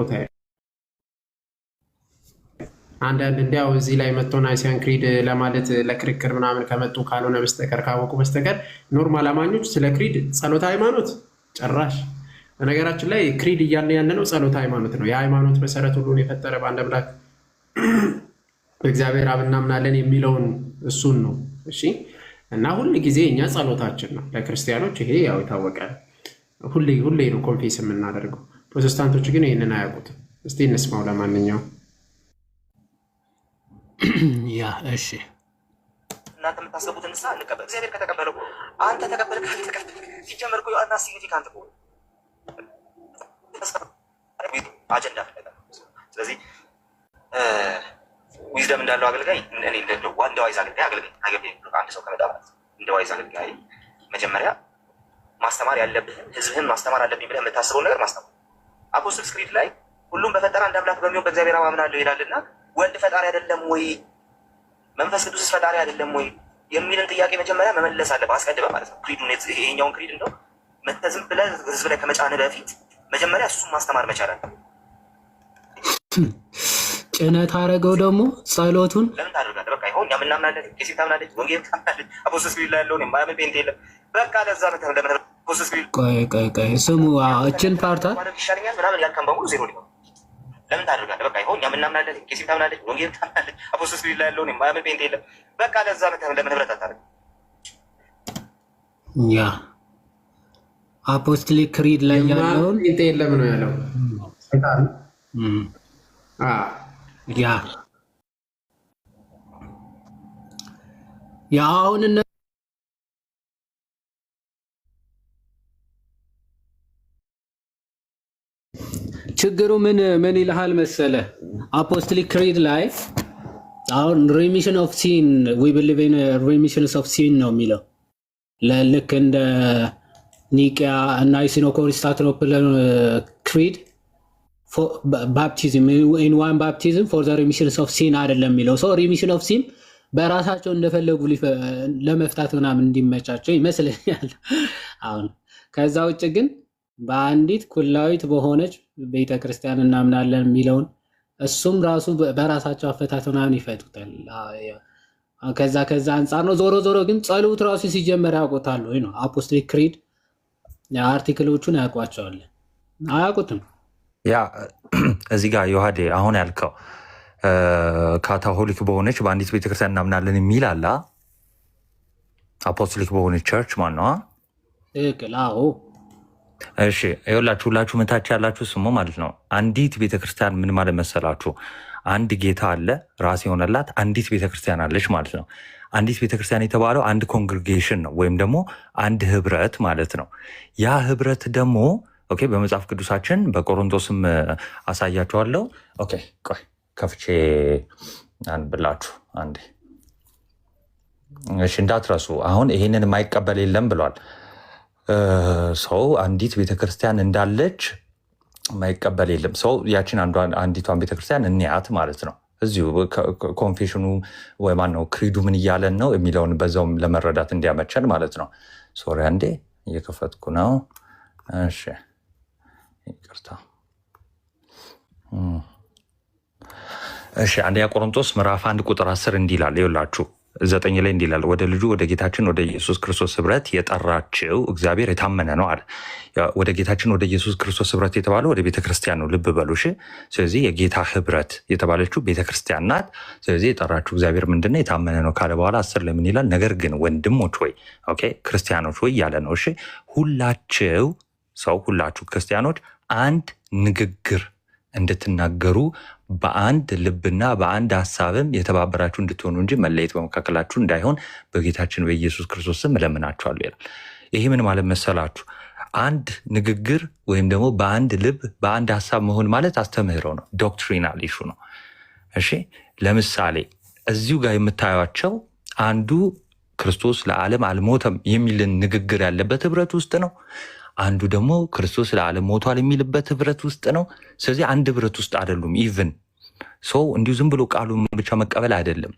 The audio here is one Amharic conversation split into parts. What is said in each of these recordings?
አውቆታ አንዳንድ እንዲያው እዚህ ላይ መጥቶ ናይሲያን ክሪድ ለማለት ለክርክር ምናምን ከመጡ ካልሆነ በስተቀር ካወቁ በስተቀር ኖርማል አማኞች ስለ ክሪድ ጸሎተ ሃይማኖት ጭራሽ። በነገራችን ላይ ክሪድ እያልን ያለ ነው ጸሎተ ሃይማኖት ነው። የሃይማኖት መሰረት ሁሉን የፈጠረ በአንድ አምላክ በእግዚአብሔር አብ እናምናለን የሚለውን እሱን ነው። እሺ። እና ሁል ጊዜ እኛ ጸሎታችን ነው ለክርስቲያኖች፣ ይሄ ያው የታወቀ ሁሌ ነው ኮንፌስ የምናደርገው። ፕሮቴስታንቶች ግን ይህንን አያውቁትም። እስቲ እንስማው። ለማንኛውም ያ እሺ፣ እናንተ የምታስቡትን ንስሐ እንቀበል። እግዚአብሔር ከተቀበለው አንተ ተቀበል ካልተቀበል ሲጀመር እኮ ዮሐንስ ሲግኒፊካንት እኮ አጀንዳ ፈለገ። ስለዚህ ዊዝደም እንዳለው አገልጋይ እኔ እንደ ዋይዝ አገልጋይ አንድ ሰው ከመጣ ማለት እንደ ዋይዝ አገልጋይ መጀመሪያ ማስተማር ያለብህን ህዝብህን ማስተማር አለብኝ ብለህ የምታስበውን ነገር ማስተማር። አፖስትልስ ክሪድ ላይ ሁሉም በፈጠረ አንድ አምላክ በሚሆን በእግዚአብሔር አብ አምናለሁ ይላልና ወልድ ፈጣሪ አይደለም ወይ? መንፈስ ቅዱስስ ፈጣሪ አይደለም ወይ የሚልን ጥያቄ መጀመሪያ መመለስ አለብህ አስቀድመህ ማለት ነው። ክሪዱን ይሄኛውን ክሪድ እንደው መተህ ዝም ብለህ ህዝብ ላይ ከመጫንህ በፊት መጀመሪያ እሱን ማስተማር መቻል አለ። ጭነት አደረገው ደግሞ ጸሎቱን ለምን ታደርጋለህ? በቃ ይሁን እኛ ምናምናለን፣ ቄስ ታምናለች፣ ወንጌል ታምናለች፣ አፖስትልስ ክሪድ ላይ ያለውን የማያምን ጴንጤ የለም። በቃ ለዛ መተህ ለምን አፖስትልስ ክሪድ ቆይ ስሙ እችን ፓርታ ይሻለኛል ምናምን ያልከን በሙሉ ዜሮ ሊሆን ለምን ታደርጋለህ? በቃ ይሁን እኛ ምናምናለን፣ ቄስ ታምናለች፣ ወንጌል ታምናለች፣ አፖስትልስ ክሪድ ላይ ያለውን የማያምን ጴንጤ የለም። በቃ ለዛ መተህ ለምን ህብረት አታደርግም? ያ አፖስቶሊክ ክሪድ ላይ ያለውን ጴንጤ የለም ነው ያለው ሰይጣን። ያ አሁን ችግሩ ምን ይልሃል መሰለ? አፖስቶሊክ ክሪድ ላይ አሁን ሪሚሽን ኦፍ ሲን ዊ ቢሊቭ ኢን ሪሚሽን ኦፍ ሲን ነው የሚለው። ልክ እንደ ኒቂያ እና ኮንስታንቲኖፕል ክሪድ ባፕቲዝም ኢን ዋን ባፕቲዝም ፎር ዘ ሪሚሽን ኦፍ ሲን አይደለም የሚለው። ሰው ሪሚሽን ኦፍ ሲን በራሳቸው እንደፈለጉ ለመፍታት ምናምን እንዲመቻቸው ይመስለኛል። አሁን ከዛ ውጭ ግን በአንዲት ኩላዊት በሆነች ቤተክርስቲያን እናምናለን የሚለውን እሱም ራሱ በራሳቸው አፈታት ምናምን ይፈቱታል። ከዛ አንጻር ነው። ዞሮ ግን ጸሎት ራሱ ሲጀመር ያውቁታል ወይ ነው? አፖስቶሊክ ክሪድ አርቲክሎቹን ያውቋቸዋል? አያውቁትም። ያ እዚህ ጋር ዮሐዴ አሁን ያልከው ካቶሊክ በሆነች በአንዲት ቤተክርስቲያን እናምናለን የሚል አለ። አፖስቶሊክ በሆነች ቸርች ማን ነው? ትክክል። አዎ እሺ፣ ይኸውላችሁ ሁላችሁ መታች ያላችሁ ስሙ ማለት ነው። አንዲት ቤተክርስቲያን ምን ማለት መሰላችሁ? አንድ ጌታ አለ፣ ራስ የሆነላት አንዲት ቤተክርስቲያን አለች ማለት ነው። አንዲት ቤተክርስቲያን የተባለው አንድ ኮንግሪጌሽን ነው ወይም ደግሞ አንድ ህብረት ማለት ነው። ያ ህብረት ደግሞ ኦኬ፣ በመጽሐፍ ቅዱሳችን በቆሮንቶስም አሳያችኋለሁ። ኦኬ፣ ቆይ ከፍቼ አንብላችሁ አንዴ። እሺ፣ እንዳትረሱ። አሁን ይሄንን የማይቀበል የለም ብሏል ሰው። አንዲት ቤተክርስቲያን እንዳለች የማይቀበል የለም ሰው። ያችን አንዲቷን ቤተክርስቲያን እንያት ማለት ነው። እዚሁ ኮንፌሽኑ ወይ ማነው ክሪዱ ምን እያለን ነው የሚለውን በዛውም ለመረዳት እንዲያመቸን ማለት ነው። ሶሪ አንዴ እየከፈትኩ ነው። እሺ ይቅርታ። እሺ አንደኛ ቆሮንቶስ ምዕራፍ 1 ቁጥር 10 እንዲህ ይላል። ይኸውላችሁ 9 ላይ እንዲህ ይላል፣ ወደ ልጁ ወደ ጌታችን ወደ ኢየሱስ ክርስቶስ ህብረት የጠራችው እግዚአብሔር የታመነ ነው አለ። ወደ ጌታችን ወደ ኢየሱስ ክርስቶስ ህብረት የተባለው ወደ ቤተክርስቲያን ነው። ልብ በሉ እሺ። ስለዚህ የጌታ ህብረት የተባለችው ቤተክርስቲያን ናት። ስለዚህ የጠራችው እግዚአብሔር ምንድነው? የታመነ ነው ካለ በኋላ 10 ላይ ምን ይላል? ነገር ግን ወንድሞች ወይ ኦኬ ክርስቲያኖች ወይ ያለ ነው። እሺ ሁላችሁ ክርስቲያኖች አንድ ንግግር እንድትናገሩ በአንድ ልብና በአንድ ሀሳብም የተባበራችሁ እንድትሆኑ እንጂ መለየት በመካከላችሁ እንዳይሆን በጌታችን በኢየሱስ ክርስቶስ ስም እለምናችኋለሁ ይላል። ይሄ ምን ማለት መሰላችሁ? አንድ ንግግር ወይም ደግሞ በአንድ ልብ በአንድ ሀሳብ መሆን ማለት አስተምህረው ነው፣ ዶክትሪናል ኢሹ ነው። እሺ ለምሳሌ እዚሁ ጋር የምታዩቸው አንዱ ክርስቶስ ለዓለም አልሞተም የሚልን ንግግር ያለበት ህብረት ውስጥ ነው። አንዱ ደግሞ ክርስቶስ ለዓለም ሞቷል የሚልበት ህብረት ውስጥ ነው። ስለዚህ አንድ ህብረት ውስጥ አይደሉም። ኢቭን ሰው እንዲሁ ዝም ብሎ ቃሉን ብቻ መቀበል አይደለም።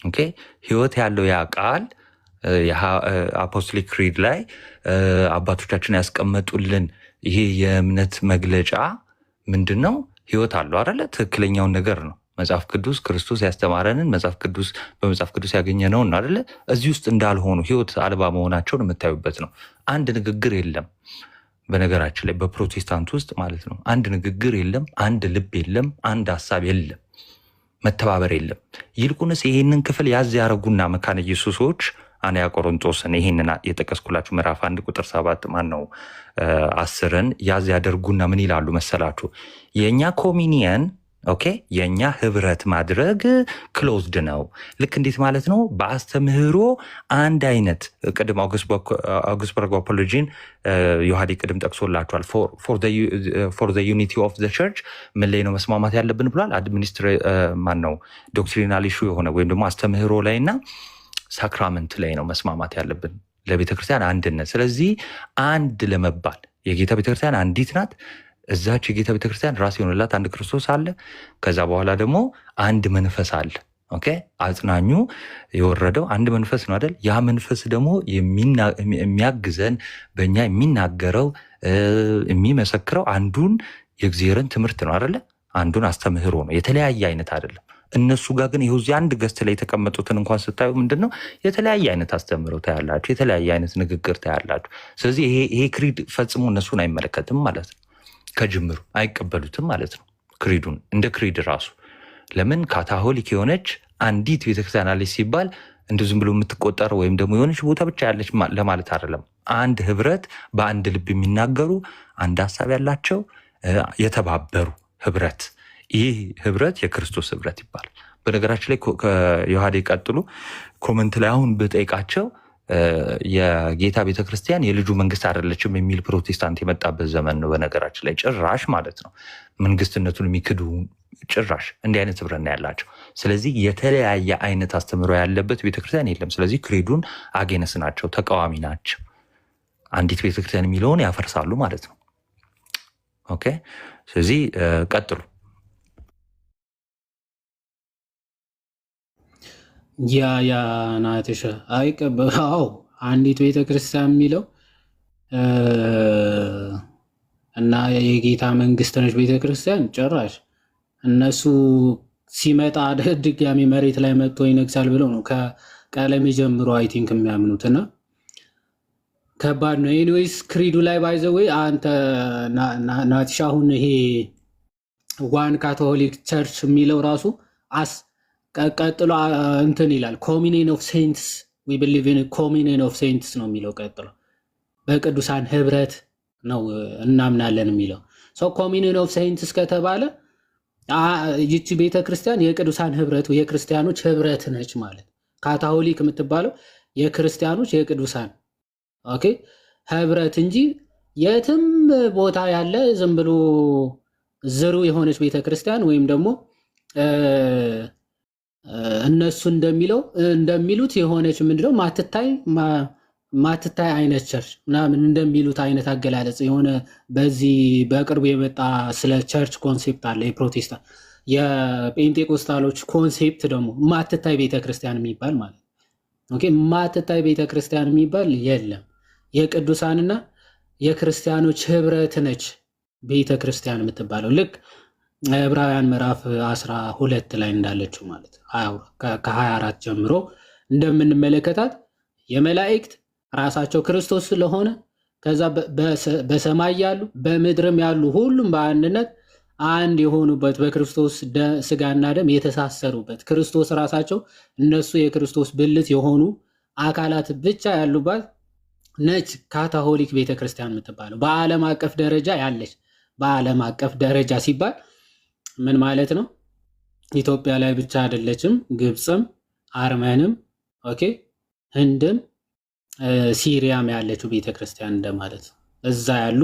ኦኬ ህይወት ያለው ያ ቃል አፖስቶሊክ ክሪድ ላይ አባቶቻችን ያስቀመጡልን ይሄ የእምነት መግለጫ ምንድነው? ህይወት አለው አይደለ? ትክክለኛውን ነገር ነው መጽሐፍ ቅዱስ ክርስቶስ ያስተማረንን በመጽሐፍ ቅዱስ ያገኘነውን አይደለ? እዚህ ውስጥ እንዳልሆኑ ህይወት አልባ መሆናቸውን የምታዩበት ነው። አንድ ንግግር የለም። በነገራችን ላይ በፕሮቴስታንት ውስጥ ማለት ነው አንድ ንግግር የለም፣ አንድ ልብ የለም፣ አንድ ሀሳብ የለም፣ መተባበር የለም። ይልቁንስ ይህንን ክፍል ያዝ ያደረጉና መካነ ኢየሱሶች አንያ ቆሮንጦስን ይህንን የጠቀስኩላችሁ ምዕራፍ 1 ቁጥር 7 ማነው 10ን ያዝ ያደርጉና ምን ይላሉ መሰላችሁ? የእኛ ኮሚኒየን ኦኬ፣ የእኛ ህብረት ማድረግ ክሎዝድ ነው። ልክ እንዴት ማለት ነው? በአስተምህሮ አንድ አይነት ቅድም አውግስበርግ አፖሎጂን ዮሐዴ ቅድም ጠቅሶላችኋል። ፎር ዘ ዩኒቲ ኦፍ ዘ ቸርች ምን ላይ ነው መስማማት ያለብን ብሏል? ማነው ዶክትሪናል ኢሹ የሆነ ወይም ደግሞ አስተምህሮ ላይ እና ሳክራመንት ላይ ነው መስማማት ያለብን ለቤተክርስቲያን አንድነት። ስለዚህ አንድ ለመባል የጌታ ቤተክርስቲያን አንዲት ናት። እዛች የጌታ ቤተክርስቲያን ራስ የሆነላት አንድ ክርስቶስ አለ። ከዛ በኋላ ደግሞ አንድ መንፈስ አለ። ኦኬ፣ አጽናኙ የወረደው አንድ መንፈስ ነው አይደል? ያ መንፈስ ደግሞ የሚያግዘን በእኛ የሚናገረው የሚመሰክረው አንዱን የእግዚአብሔርን ትምህርት ነው አይደለ? አንዱን አስተምህሮ ነው፣ የተለያየ አይነት አይደለም። እነሱ ጋር ግን ይኸው እዚህ አንድ ገስት ላይ የተቀመጡትን እንኳን ስታዩ ምንድነው የተለያየ አይነት አስተምህሮ ታያላችሁ፣ የተለያየ አይነት ንግግር ታያላችሁ። ስለዚህ ይሄ ክሪድ ፈጽሞ እነሱን አይመለከትም ማለት ነው። ከጅምሩ አይቀበሉትም ማለት ነው ክሪዱን እንደ ክሪድ ራሱ። ለምን ካታሆሊክ የሆነች አንዲት ቤተክርስቲያን አለች ሲባል እንደ ዝም ብሎ የምትቆጠር ወይም ደግሞ የሆነች ቦታ ብቻ ያለች ለማለት አይደለም። አንድ ህብረት፣ በአንድ ልብ የሚናገሩ አንድ ሀሳብ ያላቸው የተባበሩ ህብረት። ይህ ህብረት የክርስቶስ ህብረት ይባላል። በነገራችን ላይ ከዮሐዴ ቀጥሎ ኮመንት ላይ አሁን በጠይቃቸው የጌታ ቤተክርስቲያን የልጁ መንግስት አይደለችም የሚል ፕሮቴስታንት የመጣበት ዘመን ነው። በነገራችን ላይ ጭራሽ ማለት ነው መንግስትነቱን የሚክዱ ጭራሽ እንዲህ አይነት ህብረት ነው ያላቸው። ስለዚህ የተለያየ አይነት አስተምሮ ያለበት ቤተክርስቲያን የለም። ስለዚህ ክሬዱን አጌነስ ናቸው፣ ተቃዋሚ ናቸው። አንዲት ቤተክርስቲያን የሚለውን ያፈርሳሉ ማለት ነው። ኦኬ፣ ስለዚህ ቀጥሉ። ያ ናትሻ አይቀበው አንዲት ቤተክርስቲያን የሚለው እና የጌታ መንግስት ነች ቤተክርስቲያን ጭራሽ እነሱ ሲመጣ ድጋሚ መሬት ላይ መጥቶ ይነግሳል ብለው ነው ከቀለም ጀምሮ አይ ቲንክ የሚያምኑትና ከባድ ነው። ኤኒዌይስ ክሪዱ ላይ ባይዘወይ አንተ ናትሻ አሁን ይሄ ዋን ካቶሊክ ቸርች የሚለው ራሱ ቀጥሎ እንትን ይላል ኮሚኒየን ኦፍ ሴንትስ ዊ ቢሊቭ ኢን ኮሚኒየን ኦፍ ሴንትስ ነው የሚለው። ቀጥሎ በቅዱሳን ህብረት ነው እናምናለን የሚለው ሰው ኮሚኒየን ኦፍ ሴንትስ ከተባለ ይቺ ቤተክርስቲያን የቅዱሳን ህብረት የክርስቲያኖች ህብረት ነች ማለት። ካቶሊክ የምትባለው የክርስቲያኖች የቅዱሳን ኦኬ ህብረት እንጂ የትም ቦታ ያለ ዝም ብሎ ዝሩ የሆነች ቤተክርስቲያን ወይም ደግሞ እነሱ እንደሚሉት የሆነች ምንድነው ማትታይ አይነት ቸርች ምናምን እንደሚሉት አይነት አገላለጽ የሆነ በዚህ በቅርቡ የመጣ ስለ ቸርች ኮንሴፕት አለ። የፕሮቴስታንት የጴንጤቆስታሎች ኮንሴፕት ደግሞ ማትታይ ቤተክርስቲያን የሚባል ማለት ኦኬ፣ ማትታይ ቤተክርስቲያን የሚባል የለም። የቅዱሳንና የክርስቲያኖች ህብረት ነች ቤተክርስቲያን የምትባለው ልክ ዕብራውያን ምዕራፍ 12 ላይ እንዳለችው ማለት ከ24 ጀምሮ እንደምንመለከታት የመላእክት ራሳቸው ክርስቶስ ስለሆነ ከዛ በሰማይ ያሉ በምድርም ያሉ ሁሉም በአንድነት አንድ የሆኑበት በክርስቶስ ስጋና ደም የተሳሰሩበት ክርስቶስ ራሳቸው እነሱ የክርስቶስ ብልት የሆኑ አካላት ብቻ ያሉባት ነች ካቶሊክ ቤተክርስቲያን የምትባለው። በዓለም አቀፍ ደረጃ ያለች። በዓለም አቀፍ ደረጃ ሲባል ምን ማለት ነው? ኢትዮጵያ ላይ ብቻ አይደለችም፣ ግብፅም፣ አርመንም፣ ኦኬ ህንድም፣ ሲሪያም ያለችው ቤተክርስቲያን እንደማለት ነው። እዛ ያሉ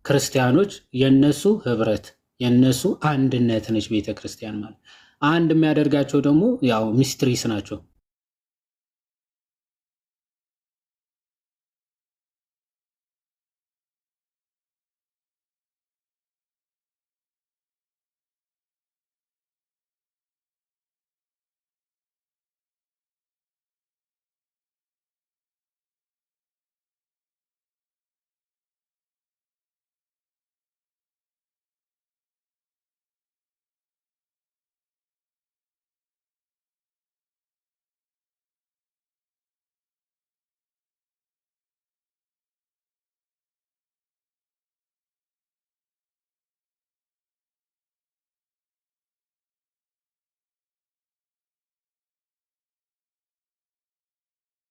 ክርስቲያኖች የነሱ ህብረት የነሱ አንድነት ነች ቤተክርስቲያን ማለት። አንድ የሚያደርጋቸው ደግሞ ያው ሚስትሪስ ናቸው።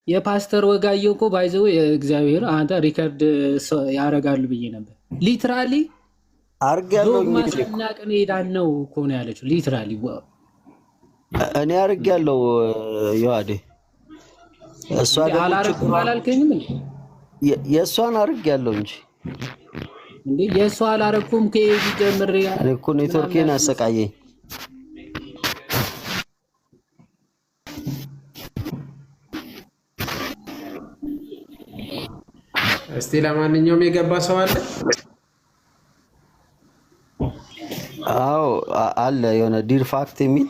የፓስተር ወጋየሁ እኮ ባይዘው የእግዚአብሔር አንተ ሪከርድ ያደርጋሉ ብዬ ነበር። ሊትራሊ አርጋለሁ ዶግማ ሳናቅን ሄዳን ነው እኮ ነው ያለችው። ሊትራሊ እኔ አርጋለሁ ዮሐዴ እሷ ደግሞ አላረኩም አላልከኝም እንዴ? የእሷን አርጋለሁ እንጂ እንዴ የእሷ አላረኩም ከኤቢ ጀምሬ እኮ ኔትወርኬን አሰቃየኝ። እስቲ ለማንኛውም የገባ ሰው አለ? አዎ አለ የሆነ ዲር ፋክት የሚል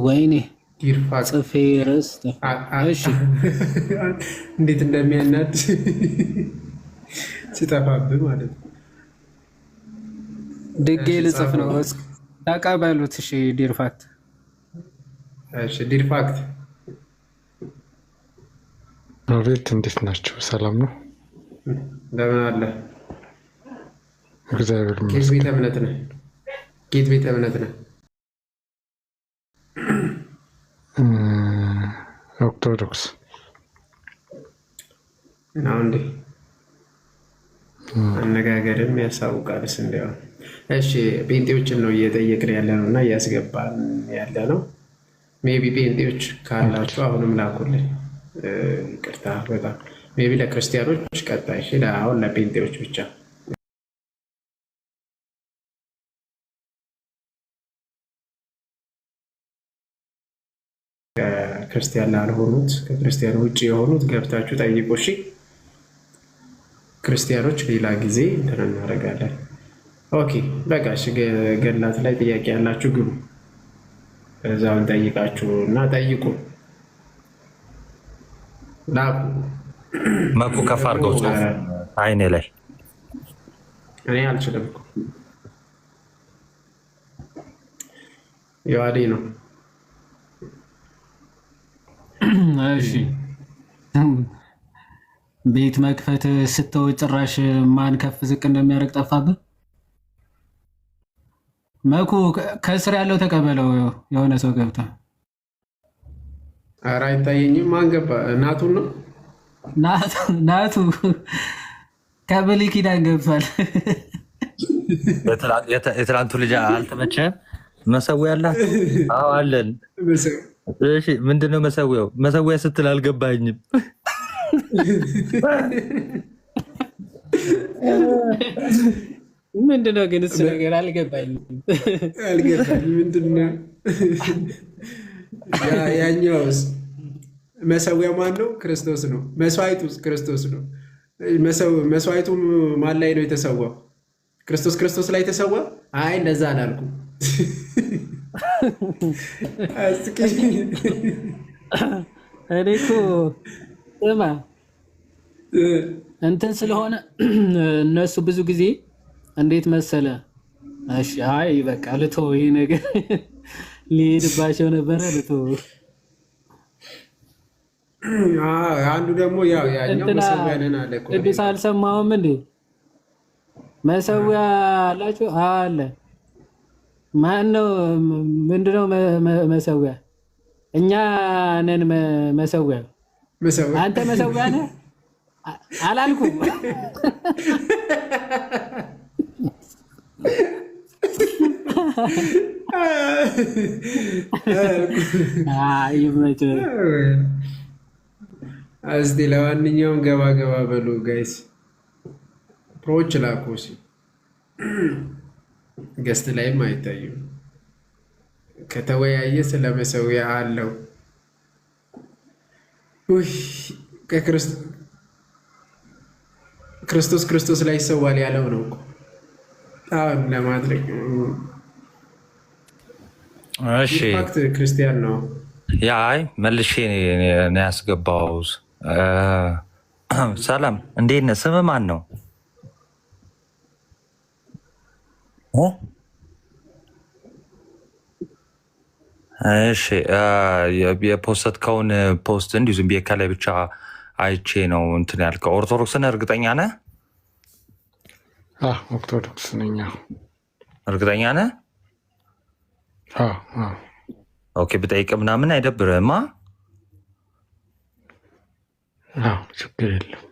ወይኔ ዲርፋክት ጽፌ ርዕስ እሺ እንዴት እንደሚያናድ ሲጠፋብህ ማለት ነው። ድጌ ልጽፍ ነው። ተቀበሉት። እሺ ዲርፋክት እሺ ዲርፋክት አቤት፣ እንዴት ናቸው? ሰላም ነው? እንደምን አለ? እግዚአብሔር ጌት ይመስገን። ቤተ እምነት ነህ? ጌት ቤተ እምነት ነህ? ኦርቶዶክስ ነው እንዴ? አነጋገርም ያሳውቃልስ እንዲያው። እሺ ጴንጤዎችን ነው እየጠየቅን ያለ ነው እና እያስገባን ያለ ነው። ሜቢ ጴንጤዎች ካላችሁ አሁንም ላኩልን። ይቅርታ በጣም ሜቢ ለክርስቲያኖች ቀጣይ፣ አሁን ለጴንጤዎች ብቻ። ክርስቲያን ላልሆኑት ከክርስቲያን ውጭ የሆኑት ገብታችሁ ጠይቁ። እሺ ክርስቲያኖች ሌላ ጊዜ እንትን እናደርጋለን። ኦኬ በቃ እሺ። ገላት ላይ ጥያቄ ያላችሁ ግቡ፣ እዛውን ጠይቃችሁ እና ጠይቁ ላኩ። መኩ ከፍ አድርገው ጽሁፍ አይኔ ላይ እኔ አልችልም እኮ የዋዴ ነው። እሺ ቤት መክፈት ስተው ጭራሽ ማን ከፍ ዝቅ እንደሚያደርግ ጠፋብህ። መኩ ከስር ያለው ተቀበለው። የሆነ ሰው ገብታ ኧረ አይታየኝም። ማን ገባ? ናቱን ነው ናቱ ከብሉይ ኪዳን ገብቷል። የትላንቱ ልጅ አልተመቸህም? መሰዊያ አላት? አዎ አለን። እሺ ምንድነው መሰዊያው? መሰዊያ ስትል አልገባኝም። ምንድነው ግን እሱ ነገር አልገባኝም። ምንድነው ያኛውስ? መሰዊያው ማን ነው? ክርስቶስ ነው። መስዋዕቱስ ክርስቶስ ነው። መስዋዕቱ ማን ላይ ነው የተሰዋው? ክርስቶስ ላይ ተሰዋ? አይ እንደዛ አላልኩም። እኔ እኮ ስማ እንትን ስለሆነ እነሱ ብዙ ጊዜ እንዴት መሰለ፣ እሺ አይ በቃ ልተው፣ ይሄ ነገር ሊሄድባቸው ነበረ፣ ልተው። አንዱ ደግሞ ያው ያኛው መሰዊያ ነን አለ እኮ። ቅዱስ አልሰማሁም እንዴ? መሰዊያ አላችሁ? አለ። ማን ነው? ምንድነው መሰዊያ? እኛ ነን መሰዊያ። አንተ መሰዊያ ነህ አላልኩም? ይመችህ። እስቲ ለማንኛውም ገባ ገባ በሉ ጋይስ። ፕሮዎች ላኩ። ገስት ላይም አይታዩም። ከተወያየ ስለ መሰዊያ አለው ክርስቶስ ላይ ይሰዋል ያለው ነው እኮ አሁን ለማድረግ። እሺ ፋክት ክርስቲያን ነው። ያ አይ መልሼ ነው ያስገባው። ሰላም እንዴት ነህ? ስምህ ማን ነው? እሺ የፖስትከውን ፖስት እንዲሁ ዝም ብዬ ከላይ ብቻ አይቼ ነው እንትን ያልከው። ኦርቶዶክስን እርግጠኛ ነህ? ኦርቶዶክስ ነኝ። እርግጠኛ ነህ? ኦኬ ብጠይቅ ምናምን አይደብርህማ? ችግር የለም።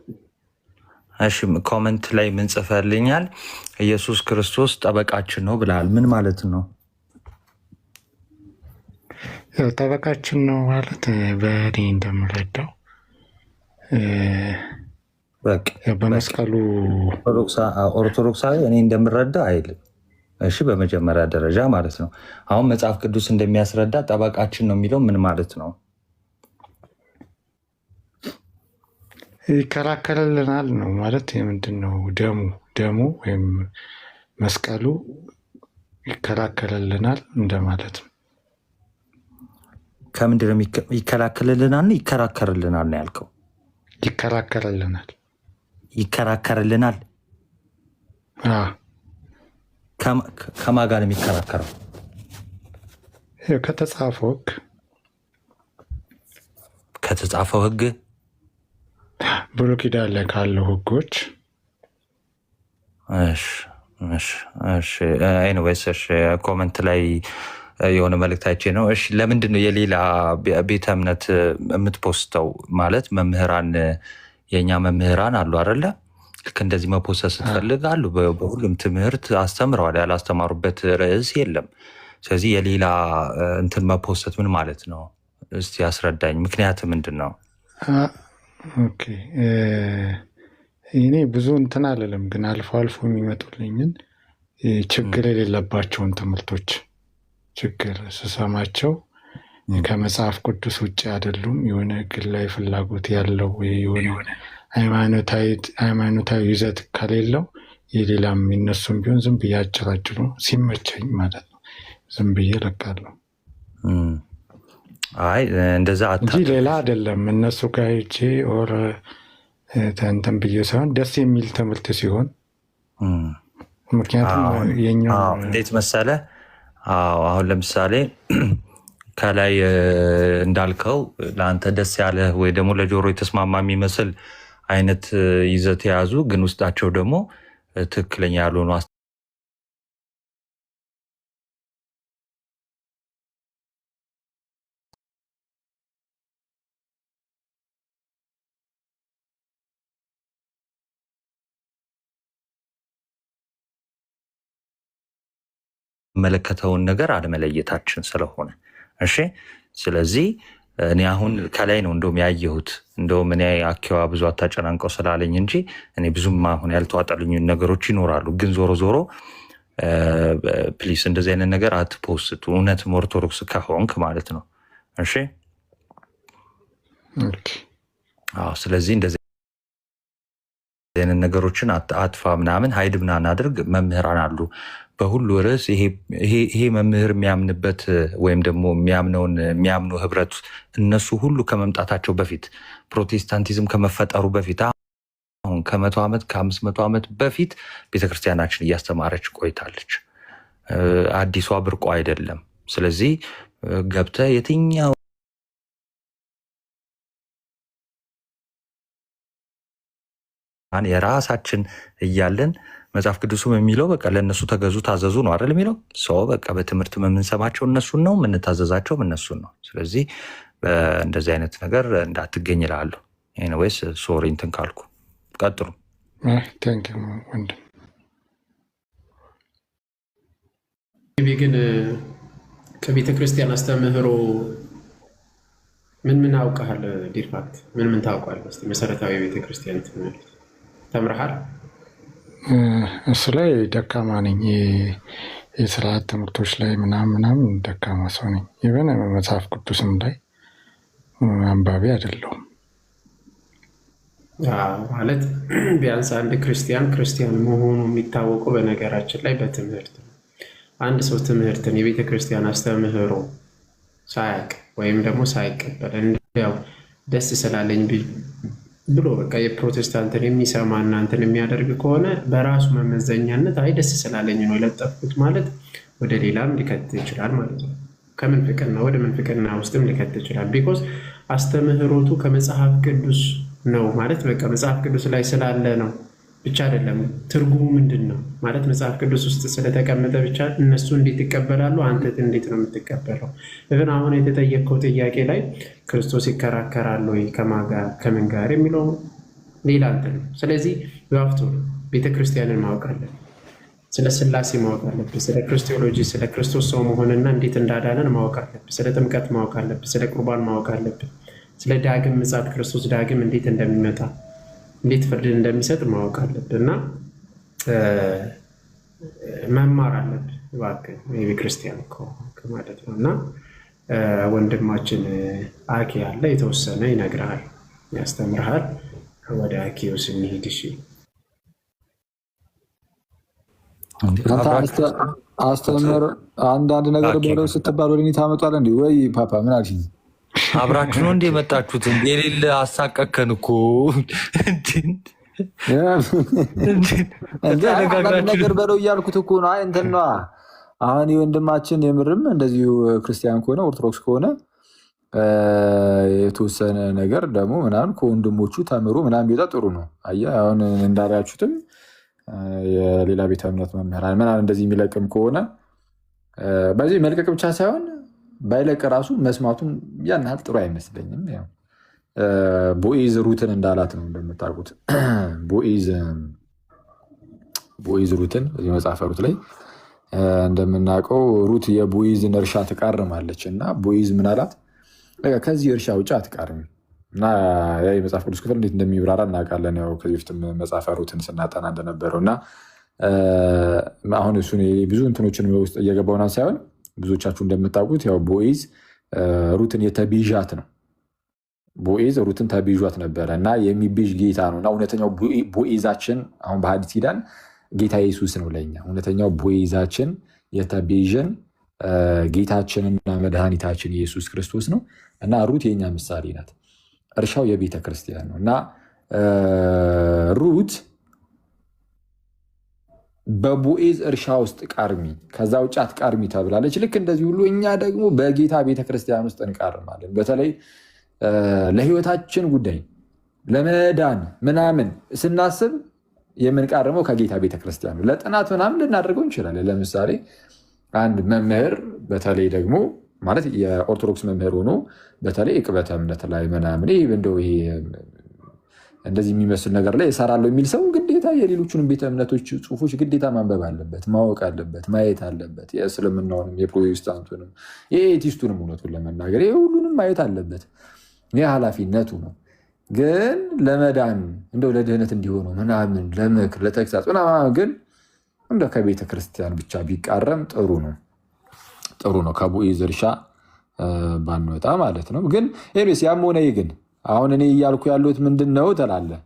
እሺ ኮመንት ላይ ምን ጽፈልኛል? ኢየሱስ ክርስቶስ ጠበቃችን ነው ብለሃል። ምን ማለት ነው? ጠበቃችን ነው ማለት በእኔ እንደምረዳው በመስቀሉ ኦርቶዶክሳዊ እኔ እንደምረዳው አይልም። እሺ በመጀመሪያ ደረጃ ማለት ነው። አሁን መጽሐፍ ቅዱስ እንደሚያስረዳ ጠበቃችን ነው የሚለው ምን ማለት ነው? ይከራከርልናል ነው ማለት ምንድን ነው? ደሙ ወይም መስቀሉ ይከራከርልናል እንደማለት ነው። ከምንድን ነው ይከላከልልናል? ይከራከርልናል ነው ያልከው? ይከራከርልናል። ከማን ጋር ነው የሚከራከረው? ከተጻፈው ሕግ ከተጻፈው ሕግ ብሉይ ኪዳን ላይ ካለው ሕጎች። ኤኒዌይስ ኮመንት ላይ የሆነ መልእክት አይቼ ነው። እሺ ለምንድን ነው የሌላ ቤተ እምነት የምትፖስተው? ማለት መምህራን የእኛ መምህራን አሉ አይደለ? ልክ እንደዚህ መፖሰት ስትፈልግ አሉ። በሁሉም ትምህርት አስተምረዋል። ያላስተማሩበት ርዕስ የለም። ስለዚህ የሌላ እንትን መፖሰት ምን ማለት ነው? እስቲ ያስረዳኝ። ምክንያት ምንድን ነው? ኦኬ እኔ ብዙ እንትን አልልም፣ ግን አልፎ አልፎ የሚመጡልኝን ችግር የሌለባቸውን ትምህርቶች ችግር ስሰማቸው ከመጽሐፍ ቅዱስ ውጭ አይደሉም፣ የሆነ ግላዊ ፍላጎት ያለው የሆነ ሃይማኖታዊ ይዘት ከሌለው የሌላም የነሱም ቢሆን ዝም ብዬ አጭራጭሩ ሲመቸኝ ማለት ነው ዝም ብዬ እለቃለሁ። አይ እንደዛ እንጂ ሌላ አይደለም። እነሱ ጋር ሄጄ ኦር እንትን ብዬ ሳይሆን ደስ የሚል ትምህርት ሲሆን፣ ምክንያቱም የኛው እንዴት መሰለ አሁን ለምሳሌ ከላይ እንዳልከው ለአንተ ደስ ያለ ወይ ደግሞ ለጆሮ የተስማማ የሚመስል አይነት ይዘት የያዙ ግን ውስጣቸው ደግሞ ትክክለኛ ያልሆኑ መለከተውን ነገር አለመለየታችን ስለሆነ እሺ። ስለዚህ እኔ አሁን ከላይ ነው እንደውም ያየሁት። እንደውም እኔ አኪዋ ብዙ አታጨናንቀው ስላለኝ እንጂ እኔ ብዙም አሁን ያልተዋጠልኝ ነገሮች ይኖራሉ። ግን ዞሮ ዞሮ ፕሊስ እንደዚህ አይነት ነገር አትፖስቱ፣ እውነትም ኦርቶዶክስ ከሆንክ ማለት ነው። እሺ ስለዚህ እንደዚህ አይነት ነገሮችን አጥፋ ምናምን ሀይድ ምናምን አድርግ። መምህራን አሉ በሁሉ ርዕስ። ይሄ መምህር የሚያምንበት ወይም ደግሞ የሚያምኑ ህብረት እነሱ ሁሉ ከመምጣታቸው በፊት ፕሮቴስታንቲዝም ከመፈጠሩ በፊት አሁን ከ100 ዓመት ከ500 ዓመት በፊት ቤተክርስቲያናችን እያስተማረች ቆይታለች። አዲሷ ብርቆ አይደለም። ስለዚህ ገብተህ የትኛው የራሳችን እያለን መጽሐፍ ቅዱስም የሚለው በቃ ለእነሱ ተገዙ ታዘዙ ነው አይደል የሚለው ሰው በቃ በትምህርት የምንሰማቸው እነሱን ነው የምንታዘዛቸውም እነሱን ነው። ስለዚህ እንደዚህ አይነት ነገር እንዳትገኝ እላለሁ። ኤኒዌይስ ሶሪ እንትን ካልኩ ቀጥሉ። ግን ከቤተ ክርስቲያን አስተምህሮ ምን አውቀሃል? ዲርፋክት ምን ታውቃለህ? መሰረታዊ ቤተ ክርስቲያን ትምህርት ተምረሃል? እሱ ላይ ደካማ ነኝ። የስርዓት ትምህርቶች ላይ ምናምን ደካማ ሰው ነኝ። ይበን መጽሐፍ ቅዱስም ላይ አንባቢ አይደለሁም። ማለት ቢያንስ አንድ ክርስቲያን መሆኑ የሚታወቀው በነገራችን ላይ በትምህርት ነው። አንድ ሰው ትምህርትን የቤተ ክርስቲያን አስተምህሮ ሳያቅ ወይም ደግሞ ሳይቀበል እንዲያው ደስ ስላለኝ ብሎ በቃ የፕሮቴስታንትን የሚሰማ እናንትን የሚያደርግ ከሆነ በራሱ መመዘኛነት አይ ደስ ስላለኝ ነው የለጠፍኩት ማለት ወደ ሌላም ሊከት ይችላል ማለት ነው። ከምንፍቅና ወደ ምንፍቅና ውስጥም ሊከት ይችላል። ቢኮዝ አስተምህሮቱ ከመጽሐፍ ቅዱስ ነው ማለት በቃ መጽሐፍ ቅዱስ ላይ ስላለ ነው ብቻ አይደለም። ትርጉሙ ምንድን ነው ማለት መጽሐፍ ቅዱስ ውስጥ ስለተቀመጠ ብቻ እነሱ እንዴት ይቀበላሉ፣ አንተ እንዴት ነው የምትቀበለው? ግን አሁን የተጠየቅከው ጥያቄ ላይ ክርስቶስ ይከራከራል ወይ ከምን ጋር የሚለው ሌላ እንትን ነው። ስለዚህ በሀፍቶ ቤተክርስቲያንን ማወቅ አለብን፣ ስለ ስላሴ ማወቅ አለብን፣ ስለ ክርስቶሎጂ ስለ ክርስቶስ ሰው መሆንና እንዴት እንዳዳነን ማወቅ አለብን፣ ስለ ጥምቀት ማወቅ አለብን፣ ስለ ቁርባን ማወቅ አለብን፣ ስለ ዳግም ምጽአት ክርስቶስ ዳግም እንዴት እንደሚመጣ እንዴት ፍርድን እንደሚሰጥ ማወቅ አለብን እና መማር አለብን እባክህ የቤተክርስቲያን ማለት ነው። እና ወንድማችን አኬ ያለ የተወሰነ ይነግርሃል፣ ያስተምርሃል። ወደ አኬው ስንሄድ እሺ። አስተምር አንዳንድ ነገር በለው ስትባል ወደ እኔ ታመጧለህ እንዴ? ወይ ፓፓ ምን አልሽኝ? አብራችሁ ነው እንደ የመጣችሁት? የሌለ አሳቀከን እኮ ነገር በለው እያልኩት እኮ ነው። አይ እንትን ነዋ። አሁን የወንድማችን የምርም እንደዚሁ ክርስቲያን ከሆነ ኦርቶዶክስ ከሆነ የተወሰነ ነገር ደግሞ ምናምን ከወንድሞቹ ተምሮ ምናምን ቢወጣ ጥሩ ነው። አየህ አሁን እንዳላችሁትም የሌላ ቤተ እምነት መምህራን ምናምን እንደዚህ የሚለቅም ከሆነ በዚህ መልቀቅ ብቻ ሳይሆን ባይለቅ ራሱ መስማቱን ያን ያህል ጥሩ አይመስለኝም። ቦዔዝ ሩትን እንዳላት ነው እንደምታውቁት። ቦዔዝ ሩትን በዚህ መጽሐፈ ሩት ላይ እንደምናውቀው ሩት የቦዔዝን እርሻ ትቃርማለች እና ቦዔዝ ምን አላት? ከዚህ እርሻ ውጭ አትቃርሚ። እና የመጽሐፍ ቅዱስ ክፍል እንዴት እንደሚብራራ እናውቃለን። ያው ከዚህ በፊትም መጽሐፈ ሩትን ስናጠና እንደነበረው እና አሁን እሱን ብዙ እንትኖችን ውስጥ እየገባውና ሳይሆን ብዙዎቻችሁ እንደምታውቁት ያው ቦዔዝ ሩትን የተቤዣት ነው። ቦዔዝ ሩትን ተቤዣት ነበረ እና የሚቤዥ ጌታ ነው። እና እውነተኛው ቦዔዛችን አሁን በሐዲስ ኪዳን ጌታ ኢየሱስ ነው። ለኛ እውነተኛው ቦዔዛችን የተቤዥን ጌታችንና መድኃኒታችን ኢየሱስ ክርስቶስ ነው። እና ሩት የኛ ምሳሌ ናት። እርሻው የቤተ ክርስቲያን ነው እና ሩት በቦዔዝ እርሻ ውስጥ ቃርሚ፣ ከዛ ውጭ አትቃርሚ ተብላለች። ልክ እንደዚህ ሁሉ እኛ ደግሞ በጌታ ቤተክርስቲያን ውስጥ እንቃርማለን። በተለይ ለሕይወታችን ጉዳይ ለመዳን ምናምን ስናስብ የምንቃርመው ከጌታ ቤተክርስቲያን ነው። ለጥናት ምናምን ልናደርገው እንችላለን። ለምሳሌ አንድ መምህር በተለይ ደግሞ ማለት የኦርቶዶክስ መምህር ሆኖ በተለይ ዕቅበተ እምነት ላይ ምናምን እንደው ይሄ እንደዚህ የሚመስል ነገር ላይ እሰራለሁ የሚል ሰው ግዴታ የሌሎቹንም ቤተ እምነቶች ጽሑፎች ግዴታ ማንበብ አለበት፣ ማወቅ አለበት፣ ማየት አለበት። የእስልምናውንም የፕሮቴስታንቱንም የኤቲስቱንም እውነቱን ለመናገር ይሄ ሁሉንም ማየት አለበት። ይህ ኃላፊነቱ ነው። ግን ለመዳን እንደው ለድህነት እንዲሆነው ምናምን ለምክር ለተግሳጽ ምናምን ግን እንደ ከቤተ ክርስቲያን ብቻ ቢቃረም ጥሩ ነው። ጥሩ ነው። ከቦዔዝ እርሻ ባንወጣ ማለት ነው። ግን ኤኒዌይስ ያም ሆነ ይህ ግን አሁን እኔ እያልኩ ያሉት ምንድን ነው ትላለህ?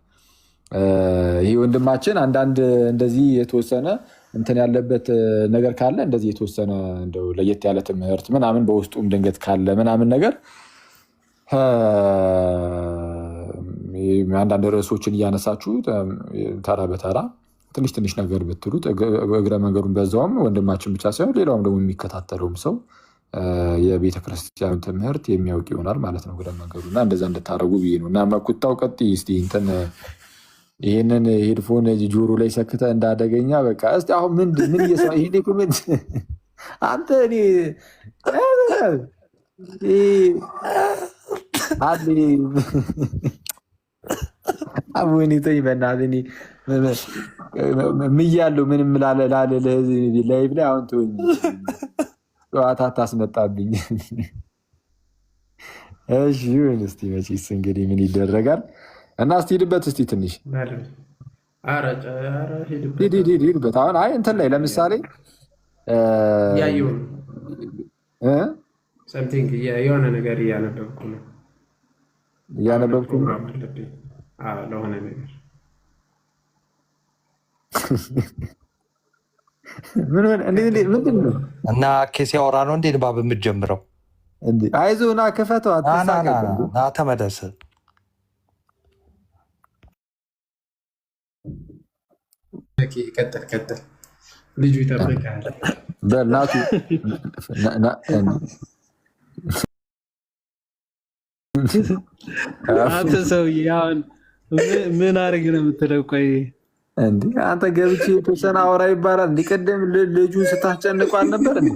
ይህ ወንድማችን አንዳንድ እንደዚህ የተወሰነ እንትን ያለበት ነገር ካለ እንደዚህ የተወሰነ እንደው ለየት ያለ ትምህርት ምናምን በውስጡም ድንገት ካለ ምናምን ነገር አንዳንድ ርዕሶችን እያነሳችሁ ተራ በተራ ትንሽ ትንሽ ነገር ብትሉት እግረ መንገዱን በዛውም ወንድማችን ብቻ ሳይሆን ሌላውም ደግሞ የሚከታተለውም ሰው የቤተክርስቲያን ትምህርት የሚያውቅ ይሆናል ማለት ነው እግረ መንገዱ እና እንደዛ እንድታደርጉ ብዬ ነው። እና መኩታው ቀጥይ እስኪ እንትን ይህንን ሄድፎን ጆሮ ላይ ሰክተ እንዳደገኛ በቃ እስኪ አሁን ምን እየሰማ ይሄ ኮሜንት አንተ እኔ አቡኒ ተይ በእናትህ ምያለው ምንም ላለ ላይቭ ላይ አሁን ተወኝ ጨዋታ ታስመጣብኝ። እሺ ይሁን እስቲ መቼስ እንግዲህ ምን ይደረጋል። እና እስቲ ሂድበት እስቲ ትንሽ ሂድበት። አሁን አይ እንትን ላይ ለምሳሌ የሆነ ነገር እያነበብኩ ነው ለሆነ ነገር ምንድን ነው እና ኬስ ያወራ ነው እንዴ ንባብ የምትጀምረው? አይዞህ ና ክፈተው፣ ና ተመለስ። ቀጥል ልጁ ይጠብቃል። በእናቱ አንተ ሰውዬ አሁን ምን አድርግ ነው የምትለው? ቆይ እንዴ አንተ ገብቼ የተወሰነ አወራ ይባላል። እንዲ ቀደም ልጁን ስታስጨንቁ አልነበር እንዴ?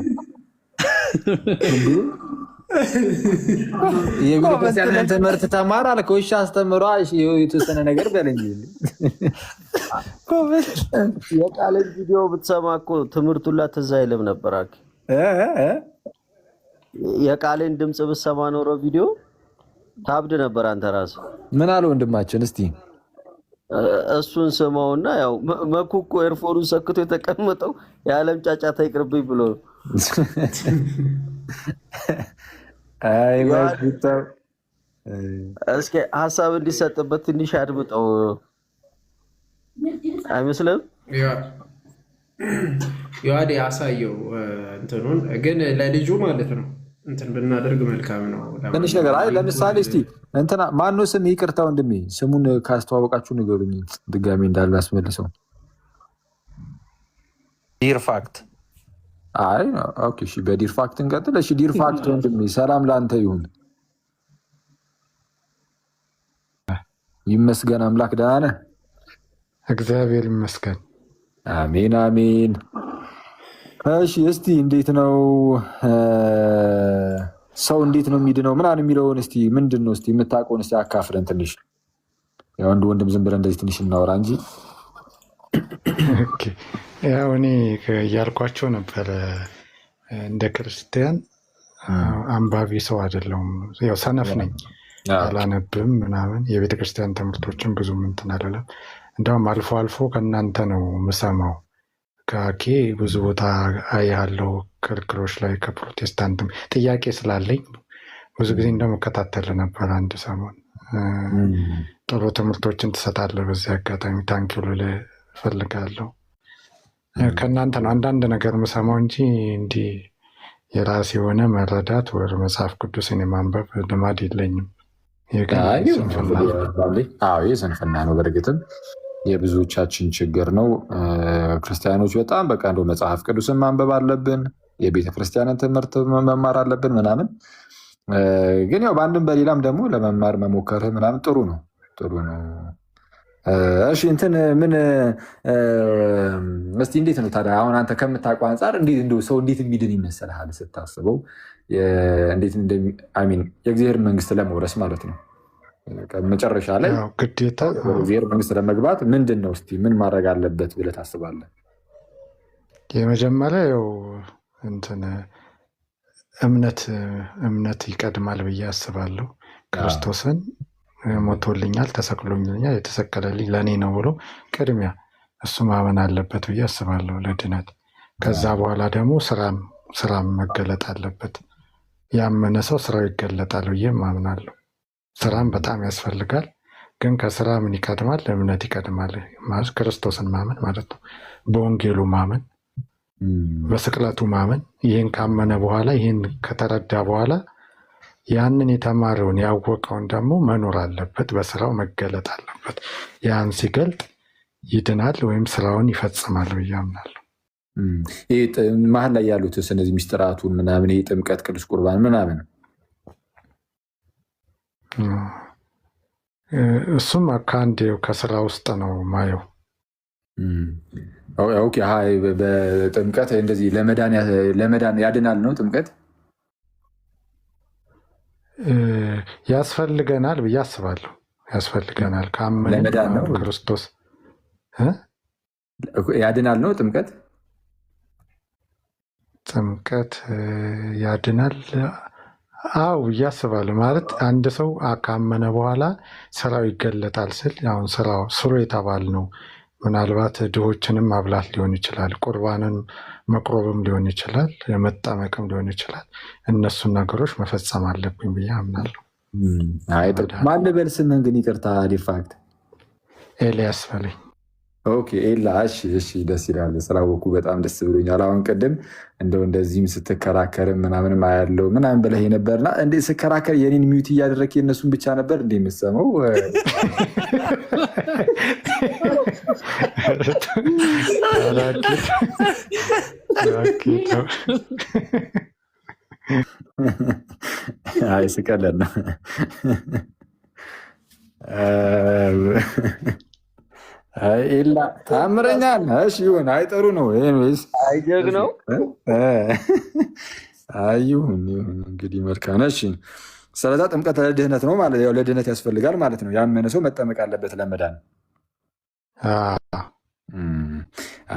የቤተክርስቲያንን ትምህርት ተማር አልክ። እሺ አስተምሯ የተወሰነ ነገር በለኝ። የቃልን ቪዲዮ ብትሰማ እኮ ትምህርቱን ላይ ትዝ አይልም ነበር። የቃልን ድምፅ ብትሰማ ኖሮ ቪዲዮ ታብድ ነበር አንተ ራስህ። ምን አለ ወንድማችን? እስቲ እሱን ስማውና ያው መኩ እኮ ኤርፎኑን ሰክቶ የተቀመጠው የዓለም ጫጫታ ይቅርብኝ ብሎ ነው። እስኪ ሀሳብ እንዲሰጥበት ትንሽ አድምጠው። አይመስልም? ዮሐዴ አሳየው እንትኑን ግን ለልጁ ማለት ነው እንትን ብናደርግ መልካም ነው። ትንሽ ነገር አይ ለምሳሌ እስቲ እንትና ማነው ስም? ይቅርታ ወንድሜ ስሙን ካስተዋወቃችሁ ንገሩኝ ድጋሚ እንዳላስመልሰው። ዲር ፋክት። አይ ኦኬ እሺ፣ በዲር ፋክት እንቀጥል። እሺ ዲር ፋክት ወንድሜ ሰላም ለአንተ ይሁን። ይመስገን አምላክ። ደህና ነህ? እግዚአብሔር ይመስገን። አሜን አሜን። እሺ እስቲ እንዴት ነው ሰው እንዴት ነው የሚድነው ምናምን የሚለውን እስቲ ምንድን ነው እስቲ የምታውቀውን እስቲ አካፍለን ትንሽ። የወንድ ወንድም ዝም ብለን እንደዚህ ትንሽ እናወራ እንጂ። ያው እኔ እያልኳቸው ነበረ እንደ ክርስቲያን አንባቢ ሰው አይደለሁም። ያው ሰነፍ ነኝ፣ አላነብም ምናምን። የቤተክርስቲያን ትምህርቶችን ብዙ እንትን አይደለም። እንደውም አልፎ አልፎ ከእናንተ ነው የምሰማው። ከአኬ ብዙ ቦታ አያለው ክርክሮች ላይ ከፕሮቴስታንትም ጥያቄ ስላለኝ ብዙ ጊዜ እንደመከታተል ነበር። አንድ ሰሞን ጥሩ ትምህርቶችን ትሰጣለህ። በዚህ አጋጣሚ ታንኪዩ ልልህ እፈልጋለሁ። ከእናንተ ነው አንዳንድ ነገር የምሰማው እንጂ እንዲህ የራሴ የሆነ መረዳት ወደ መጽሐፍ ቅዱስን የማንበብ ልማድ የለኝም። ስንፍና ነው። በእርግጥም የብዙዎቻችን ችግር ነው። ክርስቲያኖች በጣም በቃ እንደው መጽሐፍ ቅዱስን ማንበብ አለብን፣ የቤተ ክርስቲያንን ትምህርት መማር አለብን ምናምን። ግን ያው በአንድም በሌላም ደግሞ ለመማር መሞከር ምናምን ጥሩ ነው። እሺ እንትን ምን እስቲ እንዴት ነው ታዲያ አሁን አንተ ከምታውቀው አንጻር ሰው እንዴት የሚድን ይመስልሃል ስታስበው? የእግዚአብሔር መንግስት ለመውረስ ማለት ነው መጨረሻ ላይ ግዴታ እግዚአብሔር መንግስት ለመግባት ምንድን ነው እስቲ ምን ማድረግ አለበት ብለህ ታስባለህ? የመጀመሪያ ያው እንትን እምነት ይቀድማል ብዬ አስባለሁ። ክርስቶስን ሞቶልኛል፣ ተሰቅሎልኛል፣ የተሰቀለልኝ ለእኔ ነው ብሎ ቅድሚያ እሱ ማመን አለበት ብዬ አስባለሁ ለድነት። ከዛ በኋላ ደግሞ ስራም መገለጥ አለበት። ያመነ ሰው ስራው ይገለጣል ብዬ ማምናለሁ። ስራም በጣም ያስፈልጋል። ግን ከስራ ምን ይቀድማል? እምነት ይቀድማል። ክርስቶስን ማመን ማለት ነው። በወንጌሉ ማመን፣ በስቅለቱ ማመን። ይህን ካመነ በኋላ ይህን ከተረዳ በኋላ ያንን የተማረውን ያወቀውን ደግሞ መኖር አለበት፣ በስራው መገለጥ አለበት። ያን ሲገልጥ ይድናል ወይም ስራውን ይፈጽማል ብዬ አምናለሁ። መሀል ላይ ያሉት እነዚህ ሚስጥራቱን ምናምን ይህ ጥምቀት፣ ቅዱስ ቁርባን ምናምን እሱም ከአንድ ከስራ ውስጥ ነው ማየው። በጥምቀት እንደዚህ ለመዳን ያድናል ነው ጥምቀት ያስፈልገናል ብዬ አስባለሁ። ያስፈልገናል ካመን ክርስቶስ ያድናል ነው ጥምቀት ያድናል። አው እያስባለሁ ማለት አንድ ሰው ካመነ በኋላ ስራው ይገለጣል ስል አሁን ስራው ስሩ የተባል ነው። ምናልባት ድሆችንም ማብላት ሊሆን ይችላል፣ ቁርባንን መቁረብም ሊሆን ይችላል፣ መጠመቅም ሊሆን ይችላል። እነሱን ነገሮች መፈጸም አለብኝ ብዬ አምናለሁ። ማን ልበል ስምህን ግን? ይቅርታ ዲፋክት ኤልያስ በለኝ። ኦኬ ኤላ። እሺ ደስ ይላል። ስላወኩ በጣም ደስ ብሎኛል። አሁን ቅድም እንደዚህም ስትከራከርም ምናምንም አያለው ምናምን ብለህ ነበርና እንዴ ስከራከር የኔን ሚዩት እያደረክ የእነሱን ብቻ ነበር እንዴ የምትሰማው? አይ ስቀለድ ነው። ኤላ ታምረኛ ነህ። እሺ ይሁን። አይ ጥሩ ነው። ኤኒዌይስ አይጀግ ነው። አይ ይሁን እንግዲህ መልካም። እሺ ስለዛ ጥምቀት ለድህነት ነው ማለት ያው ለድህነት ያስፈልጋል ማለት ነው። ያመነ ሰው መጠመቅ አለበት ለመዳን።